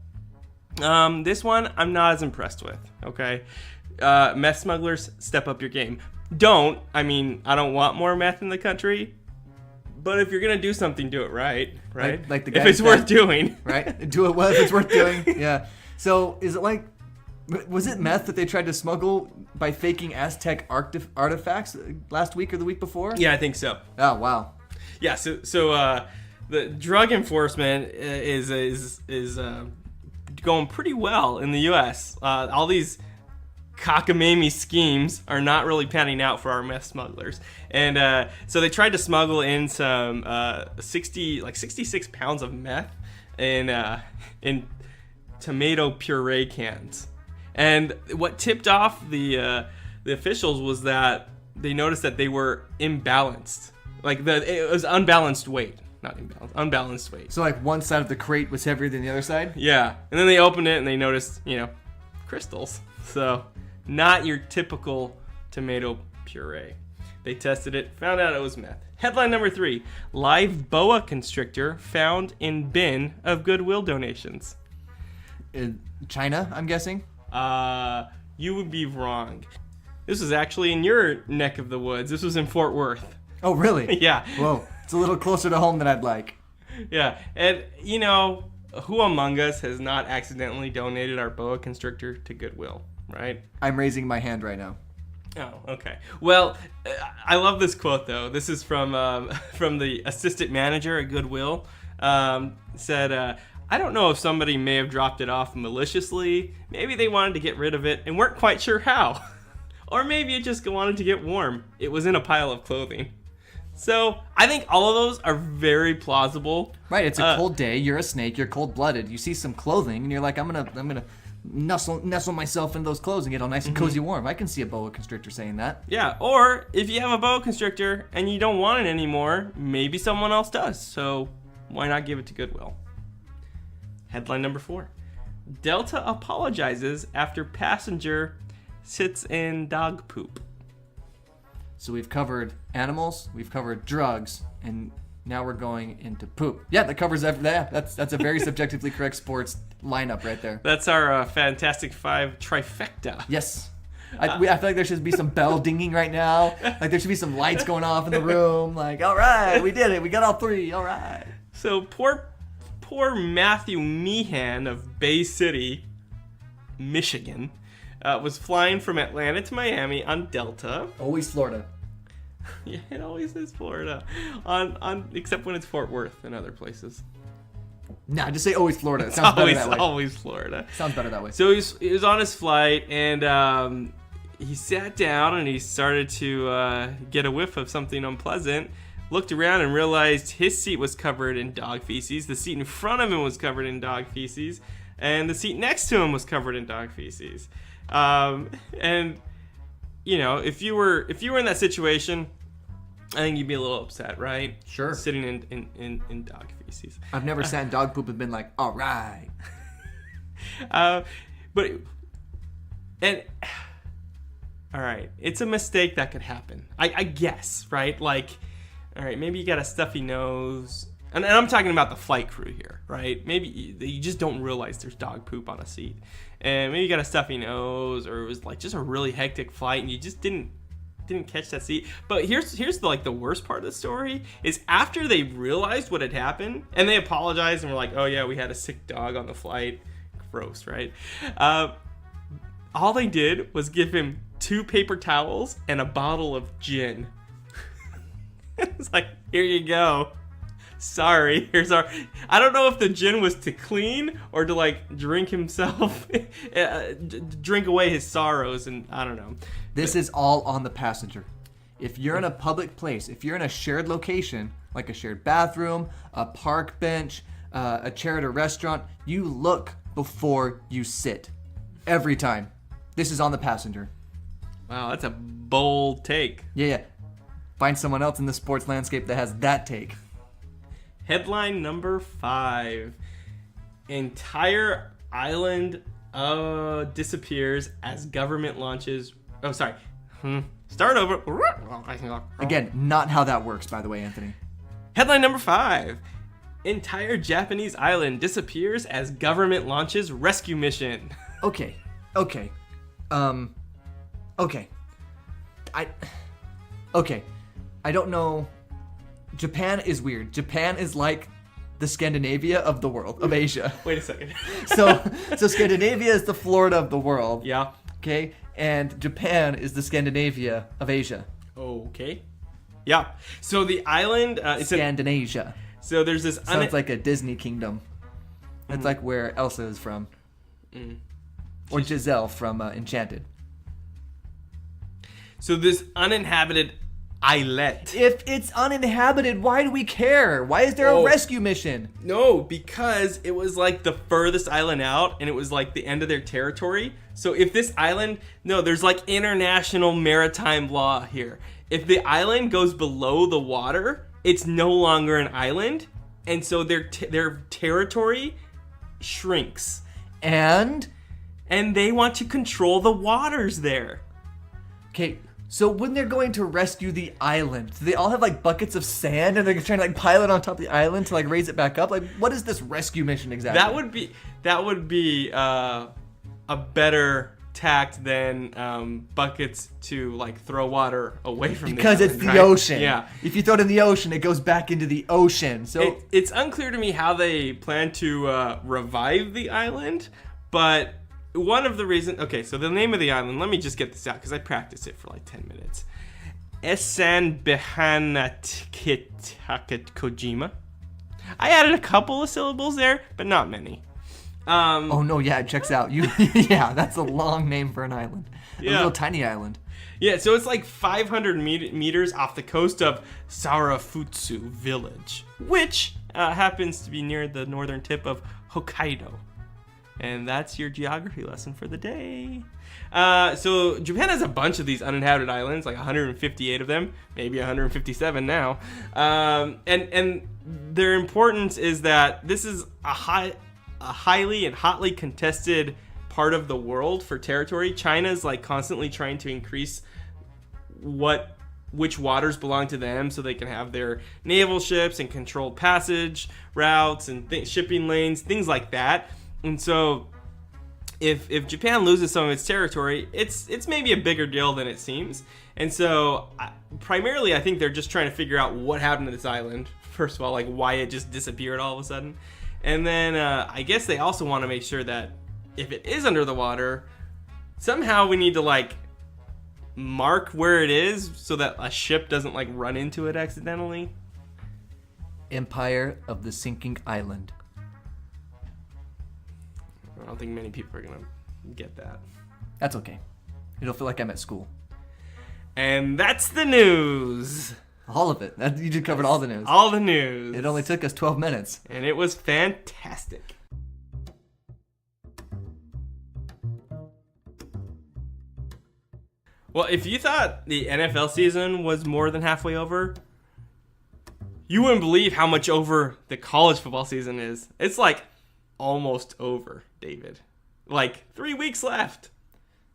This one I'm not as impressed with, okay? Meth smugglers, step up your game. I don't want more meth in the country, but if you're gonna do something, do it right? Like the guy if it's worth doing. Right? Do it well if it's worth doing. Yeah. So is it like, was it meth that they tried to smuggle by faking Aztec artifacts last week or the week before? Yeah, I think so. Oh, wow. Yeah, so the drug enforcement is going pretty well in the U.S. All these cockamamie schemes are not really panning out for our meth smugglers, and so they tried to smuggle in some 66 pounds of meth in tomato puree cans. And what tipped off the officials was that they noticed that they were imbalanced. Like it was unbalanced weight, not imbalanced, unbalanced weight. So like one side of the crate was heavier than the other side? Yeah, and then they opened it and they noticed, crystals. So not your typical tomato puree. They tested it, found out it was meth. Headline number 3: live boa constrictor found in bin of Goodwill donations. In China, I'm guessing? You would be wrong. This was actually in your neck of the woods. This was in Fort Worth. Oh, really? Yeah. Whoa, it's a little closer to home than I'd like. Yeah, and who among us has not accidentally donated our boa constrictor to Goodwill, right? I'm raising my hand right now. Oh, okay. Well, I love this quote though. This is from the assistant manager at Goodwill. Said, I don't know if somebody may have dropped it off maliciously. Maybe they wanted to get rid of it and weren't quite sure how. Or maybe it just wanted to get warm. It was in a pile of clothing. So I think all of those are very plausible. Right, it's a cold day. You're a snake. You're cold-blooded. You see some clothing, and you're like, I'm gonna nestle myself in those clothes and get all nice and cozy warm. I can see a boa constrictor saying that. Yeah, or if you have a boa constrictor and you don't want it anymore, maybe someone else does. So why not give it to Goodwill? Headline number 4: Delta apologizes after passenger sits in dog poop. So we've covered animals, we've covered drugs, and now we're going into poop. Yeah, that covers everything. Yeah, that's a very subjectively correct sports lineup right there. That's our Fantastic Five trifecta. Yes. I feel like there should be some bell dinging right now. Like there should be some lights going off in the room. Like, all right, we did it. We got all 3. All right. So poor Matthew Meehan of Bay City, Michigan, was flying from Atlanta to Miami on Delta. Always Florida. Yeah, it always is Florida. On except when it's Fort Worth and other places. Nah, just say always Florida. It sounds better that way. Always Florida. Sounds better that way. So he was on his flight and he sat down and he started to get a whiff of something unpleasant. Looked around and realized his seat was covered in dog feces. The seat in front of him was covered in dog feces, and the seat next to him was covered in dog feces. And if you were in that situation, I think you'd be a little upset, right? Sure. Sitting in dog feces. I've never sat in dog poop and been like, all right. But all right, it's a mistake that could happen. I guess, right? Like, all right, maybe you got a stuffy nose. And I'm talking about the flight crew here, right? Maybe you just don't realize there's dog poop on a seat. And maybe you got a stuffy nose, or it was like just a really hectic flight and you just didn't catch that seat. But here's the worst part of the story is after they realized what had happened and they apologized and were like, oh yeah, we had a sick dog on the flight. Gross, right? All they did was give him 2 paper towels and a bottle of gin. It's like, here you go. Sorry, here's our... I don't know if the gin was to clean or to, like, drink himself, drink away his sorrows, and I don't know. This is all on the passenger. If you're in a public place, if you're in a shared location, like a shared bathroom, a park bench, a chair at a restaurant, you look before you sit. Every time. This is on the passenger. Wow, that's a bold take. Yeah. Find someone else in the sports landscape that has that take. Headline number 5. Entire island disappears as government launches... Oh, sorry. Start over. Again, not how that works, by the way, Anthony. Headline number 5. Entire Japanese island disappears as government launches rescue mission. Okay. I don't know. Japan is weird. Japan is like the Scandinavia of the world, of Asia. Wait a second. So Scandinavia is the Florida of the world. Yeah. Okay? And Japan is the Scandinavia of Asia. Okay. Yeah. So the island... Scandinavia. So there's this... Sounds like a Disney kingdom. That's like where Elsa is from. Or Giselle from Enchanted. So this uninhabited islet. If it's uninhabited, why do we care? Why is there a rescue mission? No, because it was like the furthest island out and it was like the end of their territory. So if this island, there's like international maritime law here. If the island goes below the water, it's no longer an island. And so their territory shrinks. And they want to control the waters there. Okay, so when they're going to rescue the island, do they all have like buckets of sand and they're trying to like pile it on top of the island to like raise it back up? Like, what is this rescue mission exactly? That would be a better tact than buckets to like throw water away from because the it's island, the right? ocean. Yeah. If you throw it in the ocean, it goes back into the ocean. So it's unclear to me how they plan to revive the island, but one of the reasons... Okay, so the name of the island, let me just get this out because I practiced it for like 10 minutes. Esan Kojima. I added a couple of syllables there, but not many. oh no, yeah, it checks out. Yeah, that's a long name for an island. A little tiny island. Yeah, so it's like 500 meters off the coast of Sarafutsu Village, which happens to be near the northern tip of Hokkaido. And that's your geography lesson for the day. So Japan has a bunch of these uninhabited islands, like 158 of them, maybe 157 now. And their importance is that this is a highly and hotly contested part of the world for territory. China's like constantly trying to increase which waters belong to them so they can have their naval ships and controlled passage routes and shipping lanes, things like that. And so if Japan loses some of its territory, it's maybe a bigger deal than it seems. And so primarily I think they're just trying to figure out what happened to this island. First of all, like why it just disappeared all of a sudden. And then I guess they also want to make sure that if it is under the water, somehow we need to like mark where it is so that a ship doesn't like run into it accidentally. Empire of the Sinking Island. I don't think many people are going to get that. That's okay. It'll feel like I'm at school. And that's the news. All of it. You just covered all the news. All the news. It only took us 12 minutes. And it was fantastic. Well, if you thought the NFL season was more than halfway over, you wouldn't believe how much over the college football season is. It's like almost over, David. Like 3 weeks left.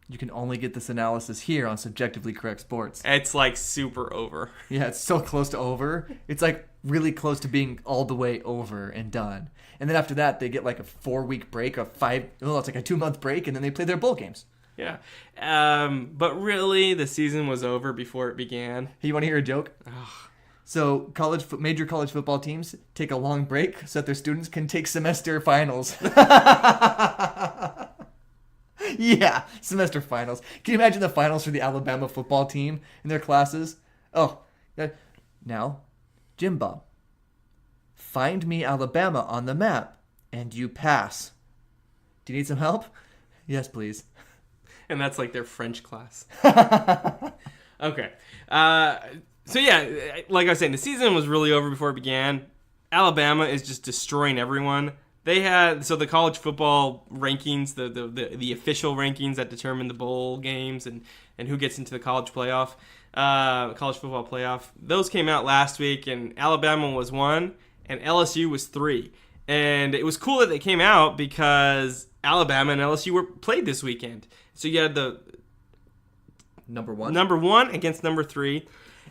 You can only get this analysis here on Subjectively Correct Sports. It's like super over. Yeah, it's so close to over. It's like really close to being all the way over and done. And then after that, they get like a 4-week break, it's like a 2-month break, and then they play their bowl games. Yeah. But really, the season was over before it began. Hey, you want to hear a joke? Ugh. So major college football teams take a long break so that their students can take semester finals. Yeah, semester finals. Can you imagine the finals for the Alabama football team in their classes? Oh, now, Jim Bob, find me Alabama on the map, and you pass. Do you need some help? Yes, please. And that's like their French class. Okay. So yeah, like I was saying, the season was really over before it began. Alabama is just destroying everyone. They had the college football rankings, the official rankings that determine the bowl games and who gets into the college football playoff. Those came out last week, and Alabama was 1, and LSU was 3. And it was cool that they came out because Alabama and LSU were played this weekend. So you had the number one against number 3,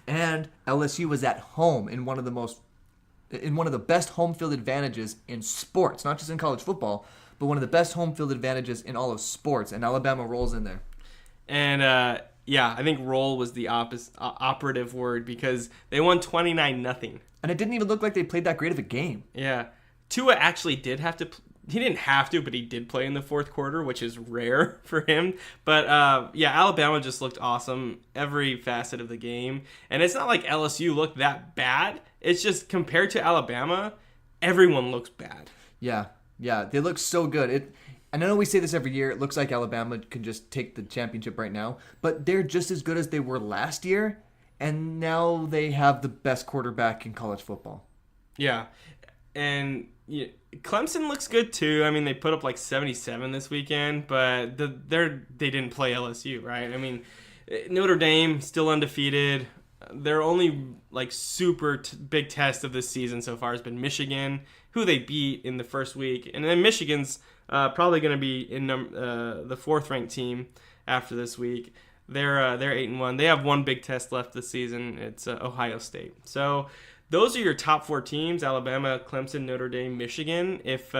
and LSU was at home in one of the best home field advantages in sports, not just in college football, but one of the best home field advantages in all of sports, and Alabama rolls in there. And yeah, I think roll was the operative word because they won 29-0. And it didn't even look like they played that great of a game. Yeah. Tua actually did have to he didn't have to, but he did play in the fourth quarter, which is rare for him. But yeah, Alabama just looked awesome every facet of the game. And it's not like LSU looked that bad. It's just compared to Alabama, everyone looks bad. Yeah, they look so good. I know we say this every year. It looks like Alabama can just take the championship right now, but they're just as good as they were last year, and now they have the best quarterback in college football. Yeah, and Clemson looks good too. I mean, they put up like 77 this weekend, but they didn't play LSU, right? I mean, Notre Dame still undefeated. Their only like super big test of this season so far has been Michigan, who they beat in the first week, and then Michigan's probably going to be in the fourth ranked team after this week. They're 8-1. They have one big test left this season. It's Ohio State. So those are your top 4 teams: Alabama, Clemson, Notre Dame, Michigan. If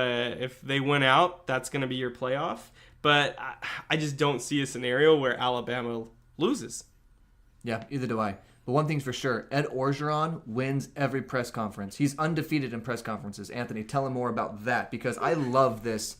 they win out, that's going to be your playoff. But I just don't see a scenario where Alabama loses. Yeah, either do I. But one thing's for sure, Ed Orgeron wins every press conference. He's undefeated in press conferences. Anthony, tell him more about that, because I love this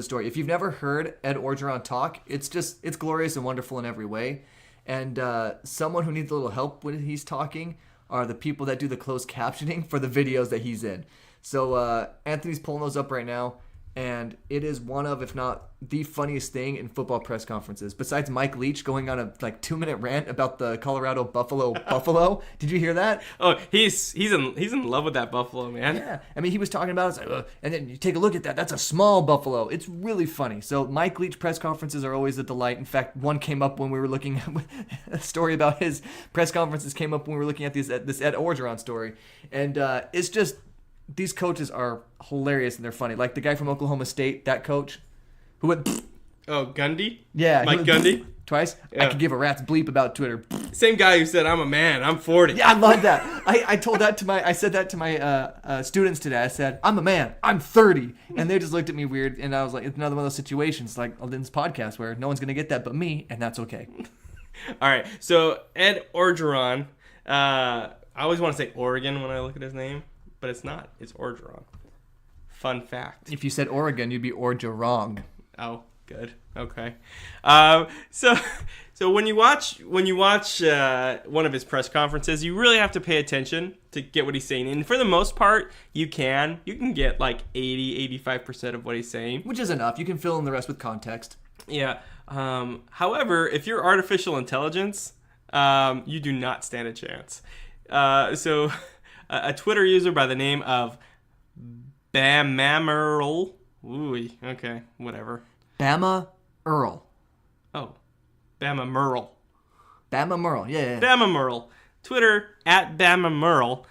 story. If you've never heard Ed Orgeron talk, it's glorious and wonderful in every way. And someone who needs a little help when he's talking are the people that do the closed captioning for the videos that he's in. So Anthony's pulling those up right now, and it is one of, if not the funniest thing in football press conferences, besides Mike Leach going on a 2-minute rant about the Colorado Buffalo. Did you hear that? Oh, he's in love with that Buffalo, man. Yeah, I mean, he was talking about it, it's like, and then you take a look at that. That's a small Buffalo. It's really funny. So Mike Leach press conferences are always a delight. In fact, one came up when we were looking at a story about his press conferences came up when we were looking at this Ed Orgeron story, and it's just, these coaches are hilarious and they're funny. Like the guy from Oklahoma State, that coach, who went... Oh, Gundy? Yeah. Mike Gundy? Twice? Yeah. I could give a rat's bleep about Twitter. Same guy who said, "I'm a man, I'm 40. Yeah, I love that. I said that to my students today. I said, "I'm a man, I'm 30." And they just looked at me weird, and I was like, it's another one of those situations like on this podcast where no one's going to get that but me, and that's okay. All right, so Ed Orgeron, I always want to say Oregon when I look at his name, but it's not. It's Orgeron. Fun fact. If you said Oregon, you'd be Orgerong. Oh, good. Okay. So when you watch one of his press conferences, you really have to pay attention to get what he's saying. And for the most part, you can get like 85% of what he's saying. Which is enough. You can fill in the rest with context. Yeah. However, if you're artificial intelligence, you do not stand a chance. So a Twitter user by the name of Bamamerl. Ooh, okay, whatever. Bama Earl. Oh, Bama Merle. Bama Merle. Yeah. Bama Merle. Twitter, at Bama Merle,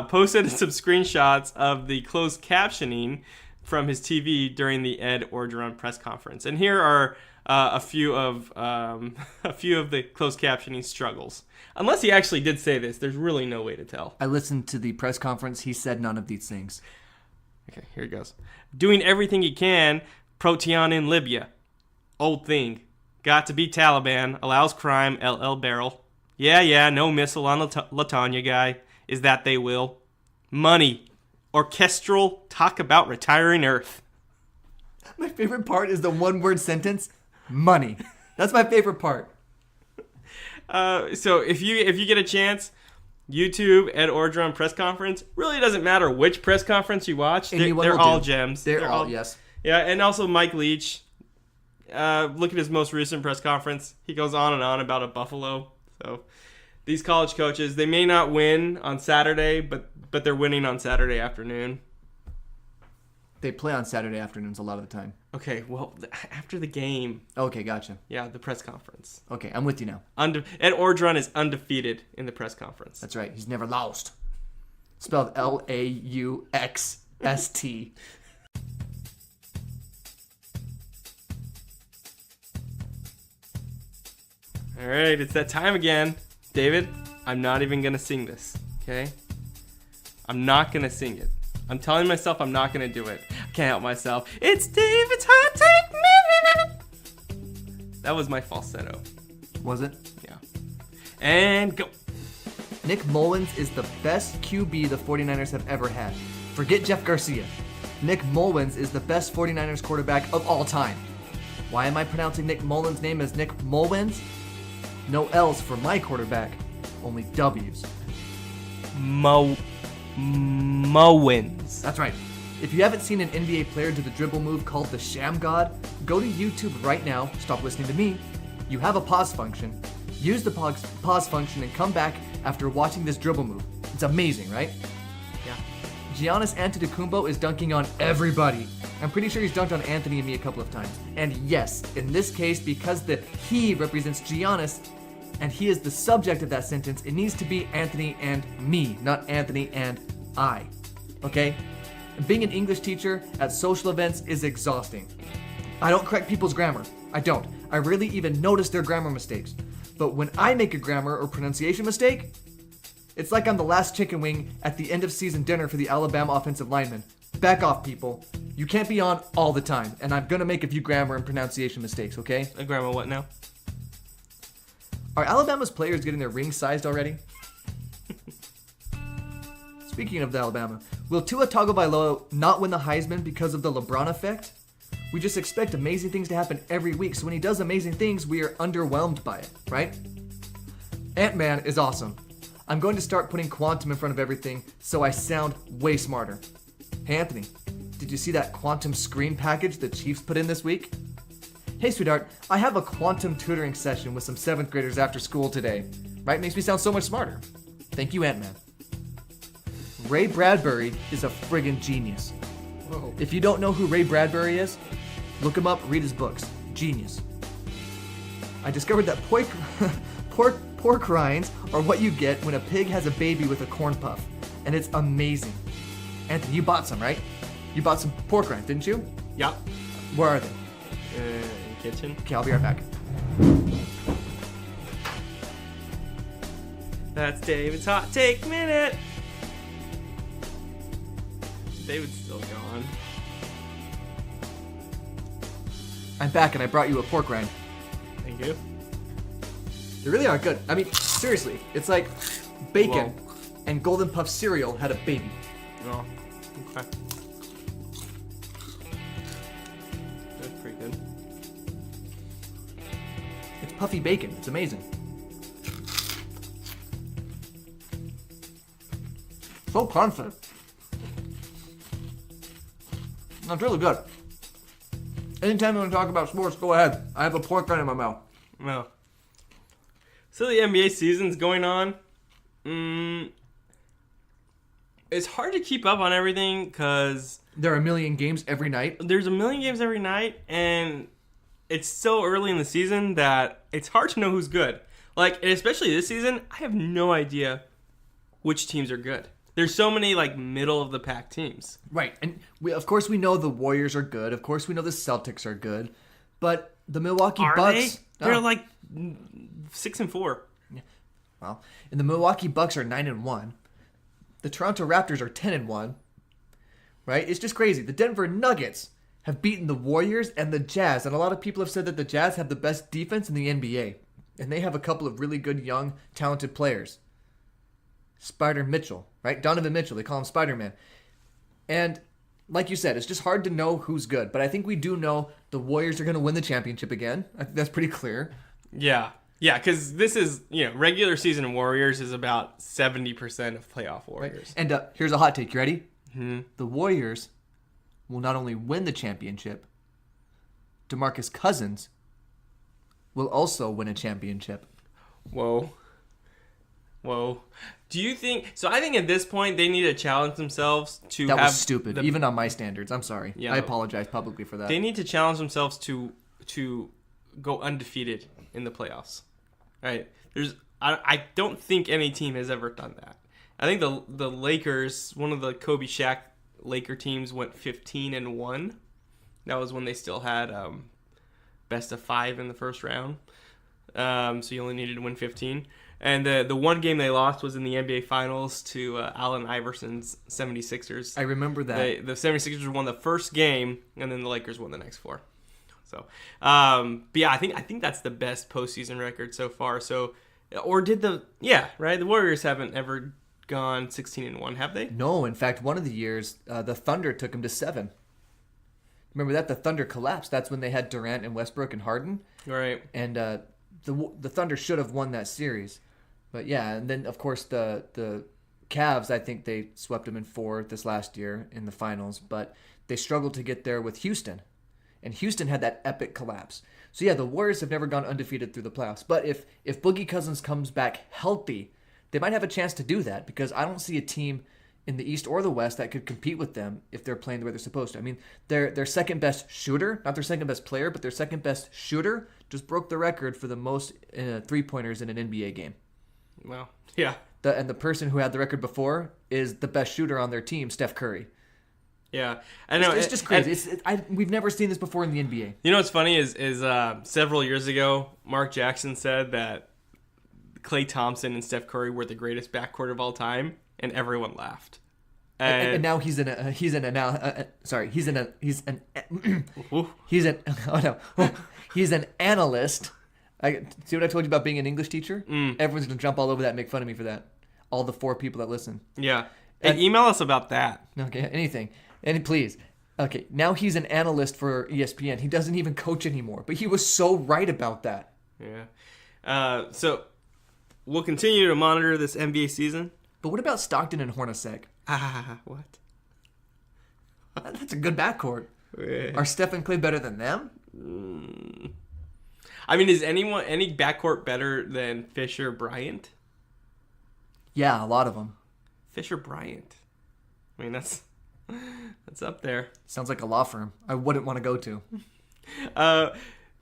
posted some screenshots of the closed captioning from his TV during the Ed Orgeron press conference. And here are a few of the closed captioning struggles. Unless he actually did say this, there's really no way to tell. I listened to the press conference. He said none of these things. Okay, here it goes. Doing everything he can, Proteon in Libya. Old thing. Got to be Taliban. Allows crime, LL Barrel. Yeah, no missile on Latanya guy. Is that they will. Money. Orchestral. Talk about retiring Earth. My favorite part is the one-word sentence, money. That's my favorite part. So if you get a chance, YouTube Ed Orgeron press conference. Really doesn't matter which press conference you watch. They're all gems. They're all yes. Yeah, and also Mike Leach. Look at his most recent press conference. He goes on and on about a Buffalo. So these college coaches, they may not win on Saturday, but they're winning on Saturday afternoon. They play on Saturday afternoons a lot of the time. Okay, well, after the game. Okay, gotcha. Yeah, the press conference. Okay, I'm with you now. Ed Orgeron is undefeated in the press conference. That's right. He's never lost. Spelled Lauxst. All right, it's that time again. David, I'm not even going to sing this, okay? I'm not going to sing it. I'm telling myself I'm not going to do it. I can't help myself. It's David's Hot Take Minute. That was my falsetto. Was it? Yeah. And go. Nick Mullins is the best QB the 49ers have ever had. Forget Jeff Garcia. Nick Mullins is the best 49ers quarterback of all time. Why am I pronouncing Nick Mullins' name as Nick Mullins? No L's for my quarterback, only W's. Mullins. That's right. If you haven't seen an NBA player do the dribble move called the Sham God, go to YouTube right now, stop listening to me. You have a pause function. Use the pause function and come back after watching this dribble move. It's amazing, right? Yeah. Giannis Antetokounmpo is dunking on everybody. I'm pretty sure he's dunked on Anthony and me a couple of times. And yes, in this case, because the he represents Giannis, and he is the subject of that sentence, it needs to be Anthony and me, not Anthony and I. Okay? And being an English teacher at social events is exhausting. I don't correct people's grammar. I don't. I rarely even notice their grammar mistakes. But when I make a grammar or pronunciation mistake, it's like I'm the last chicken wing at the end of season dinner for the Alabama offensive linemen. Back off, people. You can't be on all the time, and I'm gonna make a few grammar and pronunciation mistakes, okay? Grammar what now? Are Alabama's players getting their rings sized already? Speaking of the Alabama, will Tua Tagovailoa not win the Heisman because of the LeBron effect? We just expect amazing things to happen every week, so when he does amazing things, we are underwhelmed by it, right? Ant-Man is awesome. I'm going to start putting quantum in front of everything so I sound way smarter. Hey Anthony, did you see that quantum screen package the Chiefs put in this week? Hey sweetheart, I have a quantum tutoring session with some 7th graders after school today. Right? Makes me sound so much smarter. Thank you, Ant-Man. Ray Bradbury is a friggin' genius. Whoa. If you don't know who Ray Bradbury is, look him up, read his books. Genius. I discovered that pork rinds are what you get when a pig has a baby with a corn puff. And it's amazing. Anthony, you bought some, right? You bought some pork rinds, didn't you? Yep. Where are they? In the kitchen. Okay, I'll be right back. That's David's Hot Take Minute. David's still gone. I'm back and I brought you a pork rind. Thank you. They really are good. I mean, seriously, it's like bacon Whoa. and Golden Puff cereal had a baby. Oh, okay. That's pretty good. It's puffy bacon. It's amazing. So confident. That's really good. Anytime you want to talk about sports, go ahead. I have a pork rind in my mouth. Well, so the NBA season's going on. It's hard to keep up on everything because There are a million games every night. there's a million games every night, and it's so early in the season that it's hard to know who's good. Like, and especially this season, I have no idea which teams are good. There's so many like middle of the pack teams. Right, and of course we know the Warriors are good. Of course we know the Celtics are good, but the Milwaukee Are Bucks. they? They're like 6-4. Well, and the Milwaukee Bucks are 9-1. The Toronto Raptors are 10-1. Right? It's just crazy. The Denver Nuggets have beaten the Warriors and the Jazz, and a lot of people have said that the Jazz have the best defense in the NBA, and they have a couple of really good young, talented players. Spider Mitchell, right? Donovan Mitchell, they call him Spider-Man. And like you said, it's just hard to know who's good, but I think we do know the Warriors are going to win the championship again. I think that's pretty clear. Yeah. Yeah, because this is, regular season Warriors is about 70% of playoff Warriors. Right? And here's a hot take. You ready? Mm-hmm. The Warriors will not only win the championship, DeMarcus Cousins will also win a championship. Whoa. Do you think... So I think at this point, they need to challenge themselves to That was stupid, even on my standards. I'm sorry. Yeah, I apologize publicly for that. They need to challenge themselves to go undefeated in the playoffs. Right? I don't think any team has ever done that. I think the Lakers, one of the Kobe Shaq Laker teams, went 15-1. That was when they still had best of 5 in the first round. So you only needed to win 15. And the one game they lost was in the NBA Finals to Allen Iverson's 76ers. I remember that. The 76ers won the first game, and then the Lakers won the next 4. So, but yeah, I think that's the best postseason record so far. So, or did the Warriors haven't ever gone 16-1, have they? No, in fact, one of the years the Thunder took them to 7. Remember that? The Thunder collapsed. That's when they had Durant and Westbrook and Harden. Right. And the Thunder should have won that series. But yeah, and then of course the Cavs, I think they swept them in 4 this last year in the finals, but they struggled to get there with Houston. And Houston had that epic collapse. So yeah, the Warriors have never gone undefeated through the playoffs. But if Boogie Cousins comes back healthy, they might have a chance to do that, because I don't see a team in the East or the West that could compete with them if they're playing the way they're supposed to. I mean, their second best shooter, not their second best player, but their second best shooter just broke the record for the most 3-pointers in an NBA game. Well, yeah. And the person who had the record before is the best shooter on their team, Steph Curry. Yeah, I know. It's just crazy. We've never seen this before in the NBA. You know what's funny is several years ago, Mark Jackson said that Klay Thompson and Steph Curry were the greatest backcourt of all time, and everyone laughed. And now he's an analyst. See what I told you about being an English teacher? Everyone's gonna jump all over that and make fun of me for that. All the 4 people that listen. Yeah. And email us about that. Okay, anything. And please. Okay, now he's an analyst for ESPN. He doesn't even coach anymore. But he was so right about that. Yeah. So we'll continue to monitor this NBA season. But what about Stockton and Hornacek? What? That's a good backcourt. Are Steph and Klay better than them? I mean, is any backcourt better than Fisher Bryant? Yeah, a lot of them. Fisher Bryant. I mean, that's up there. Sounds like a law firm I wouldn't want to go to.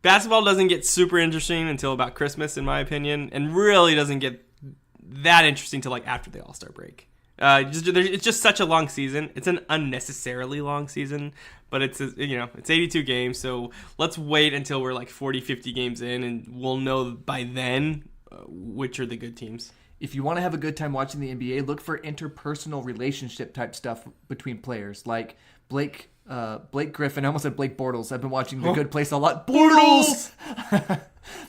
Basketball doesn't get super interesting until about Christmas, in my opinion, and really doesn't get that interesting till like after the All-Star break. It's just such a long season. It's an unnecessarily long season, but it's 82 games, so let's wait until we're like 40, 50 games in, and we'll know by then which are the good teams. If you want to have a good time watching the NBA, look for interpersonal relationship type stuff between players, like Blake Griffin. I almost said Blake Bortles. I've been watching The Good Place a lot. Bortles!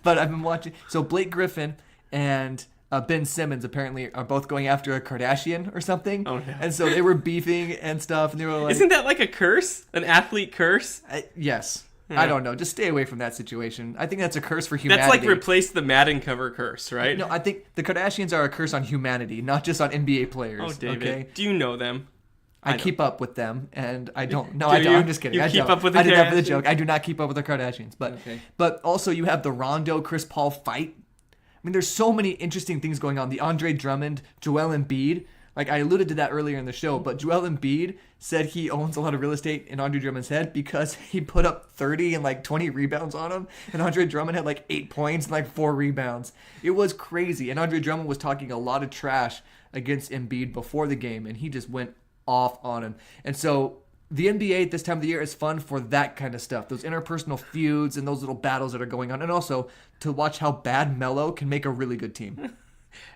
But I've been watching. So Blake Griffin and Ben Simmons apparently are both going after a Kardashian or something. Oh, no. And so they were beefing and stuff. And they were like, isn't that like a curse? An athlete curse? Yes. Yeah. I don't know. Just stay away from that situation. I think that's a curse for humanity. That's like replace the Madden cover curse, right? No, I think the Kardashians are a curse on humanity, not just on NBA players. Oh, David. Okay? Do you know them? I keep up with them, and I don't. No, I don't. I'm just kidding. You keep up with the Kardashians? I did that for the joke. I do not keep up with the Kardashians. But also you have the Rondo Chris Paul fight. I mean, there's so many interesting things going on. The Andre Drummond, Joel Embiid. Like, I alluded to that earlier in the show, but Joel Embiid said he owns a lot of real estate in Andre Drummond's head because he put up 30 and like 20 rebounds on him, and Andre Drummond had like 8 points and like 4 rebounds. It was crazy, and Andre Drummond was talking a lot of trash against Embiid before the game, and he just went off on him. And so the NBA at this time of the year is fun for that kind of stuff, those interpersonal feuds and those little battles that are going on, and also to watch how bad Melo can make a really good team.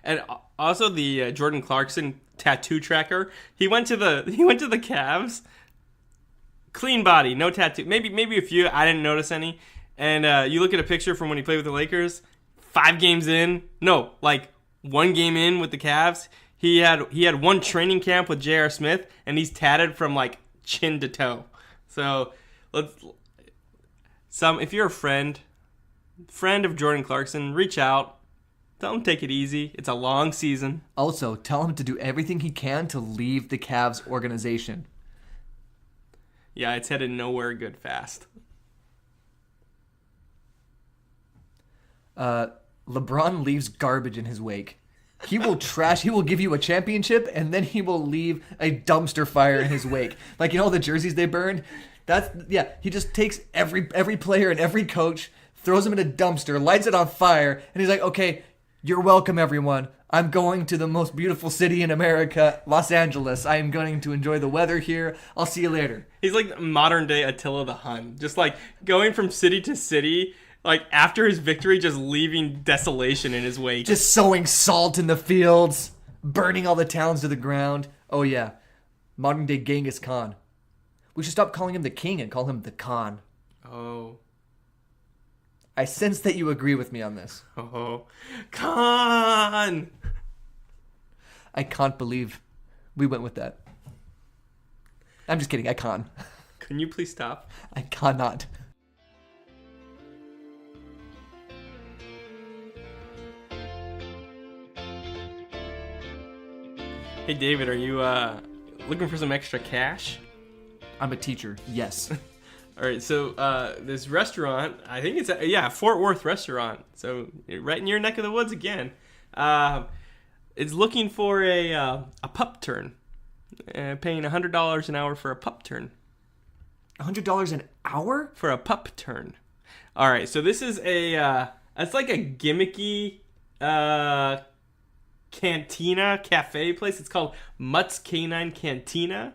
And also the Jordan Clarkson tattoo tracker. He went to the Cavs. Clean body, no tattoo. Maybe a few. I didn't notice any. And you look at a picture from when he played with the Lakers. 5 games in. No, like 1 game in with the Cavs. He had 1 training camp with J.R. Smith, and he's tatted from like chin to toe. So if you're a friend of Jordan Clarkson, reach out. Tell him take it easy. It's a long season. Also, tell him to do everything he can to leave the Cavs organization. Yeah, it's headed nowhere good fast. LeBron leaves garbage in his wake. He will give you a championship, and then he will leave a dumpster fire in his wake. Like, the jerseys they burned? He just takes every player and every coach, throws them in a dumpster, lights it on fire, and he's like, okay, you're welcome, everyone. I'm going to the most beautiful city in America, Los Angeles. I am going to enjoy the weather here. I'll see you later. He's like modern day Attila the Hun. Just like going from city to city, like after his victory, just leaving desolation in his wake. Just sowing salt in the fields, burning all the towns to the ground. Oh yeah, modern day Genghis Khan. We should stop calling him the king and call him the Khan. Oh. I sense that you agree with me on this. Oh, Khan! I can't believe we went with that. I'm just kidding. I can't. Can you please stop? I cannot. Hey, David, are you looking for some extra cash? I'm a teacher. Yes. All right, so this restaurant, I think it's Fort Worth restaurant. So right in your neck of the woods again. It's looking for a pup turn, paying $100 an hour for a pup turn. $100 an hour for a pup turn. All right, so this is it's like a gimmicky cantina cafe place. It's called Mutt's Canine Cantina,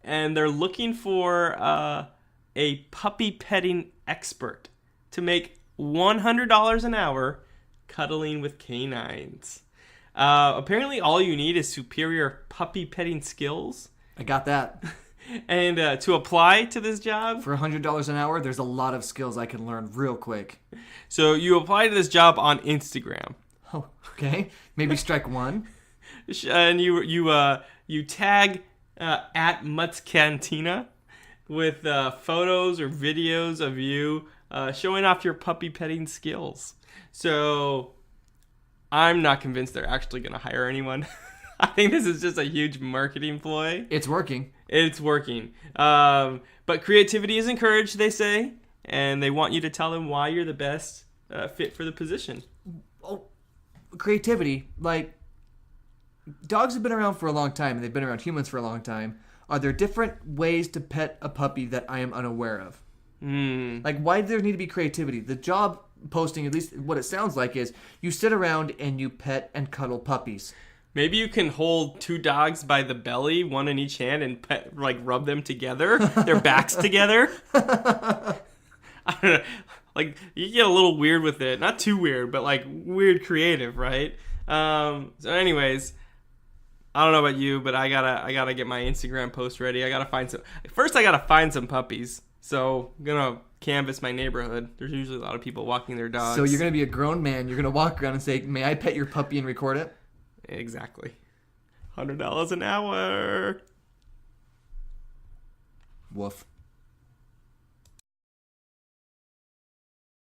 and they're looking for a puppy petting expert to make $100 an hour cuddling with canines. Apparently all you need is superior puppy petting skills. I got that. And to apply to this job, for $100 an hour, there's a lot of skills I can learn real quick. So you apply to this job on Instagram. Oh, okay. Maybe strike one. And you tag at Mutt's Cantina with photos or videos of you showing off your puppy petting skills. So I'm not convinced they're actually going to hire anyone. I think this is just a huge marketing ploy. It's working. It's working. But creativity is encouraged, they say, and they want you to tell them why you're the best fit for the position. Oh, creativity. Like, dogs have been around for a long time, and they've been around humans for a long time. Are there different ways to pet a puppy that I am unaware of? Like, why does there need to be creativity? The job posting, at least what it sounds like, is you sit around and you pet and cuddle puppies. Maybe you can hold 2 dogs by the belly, one in each hand, and rub them together, their backs together. I don't know. Like, you get a little weird with it. Not too weird, but like weird creative, right? So anyways, I don't know about you, but I gotta get my Instagram post ready. I gotta find some puppies. So I'm gonna canvass my neighborhood. There's usually a lot of people walking their dogs. So you're gonna be a grown man. You're gonna walk around and say, "May I pet your puppy and record it?" Exactly. $100 an hour. Woof.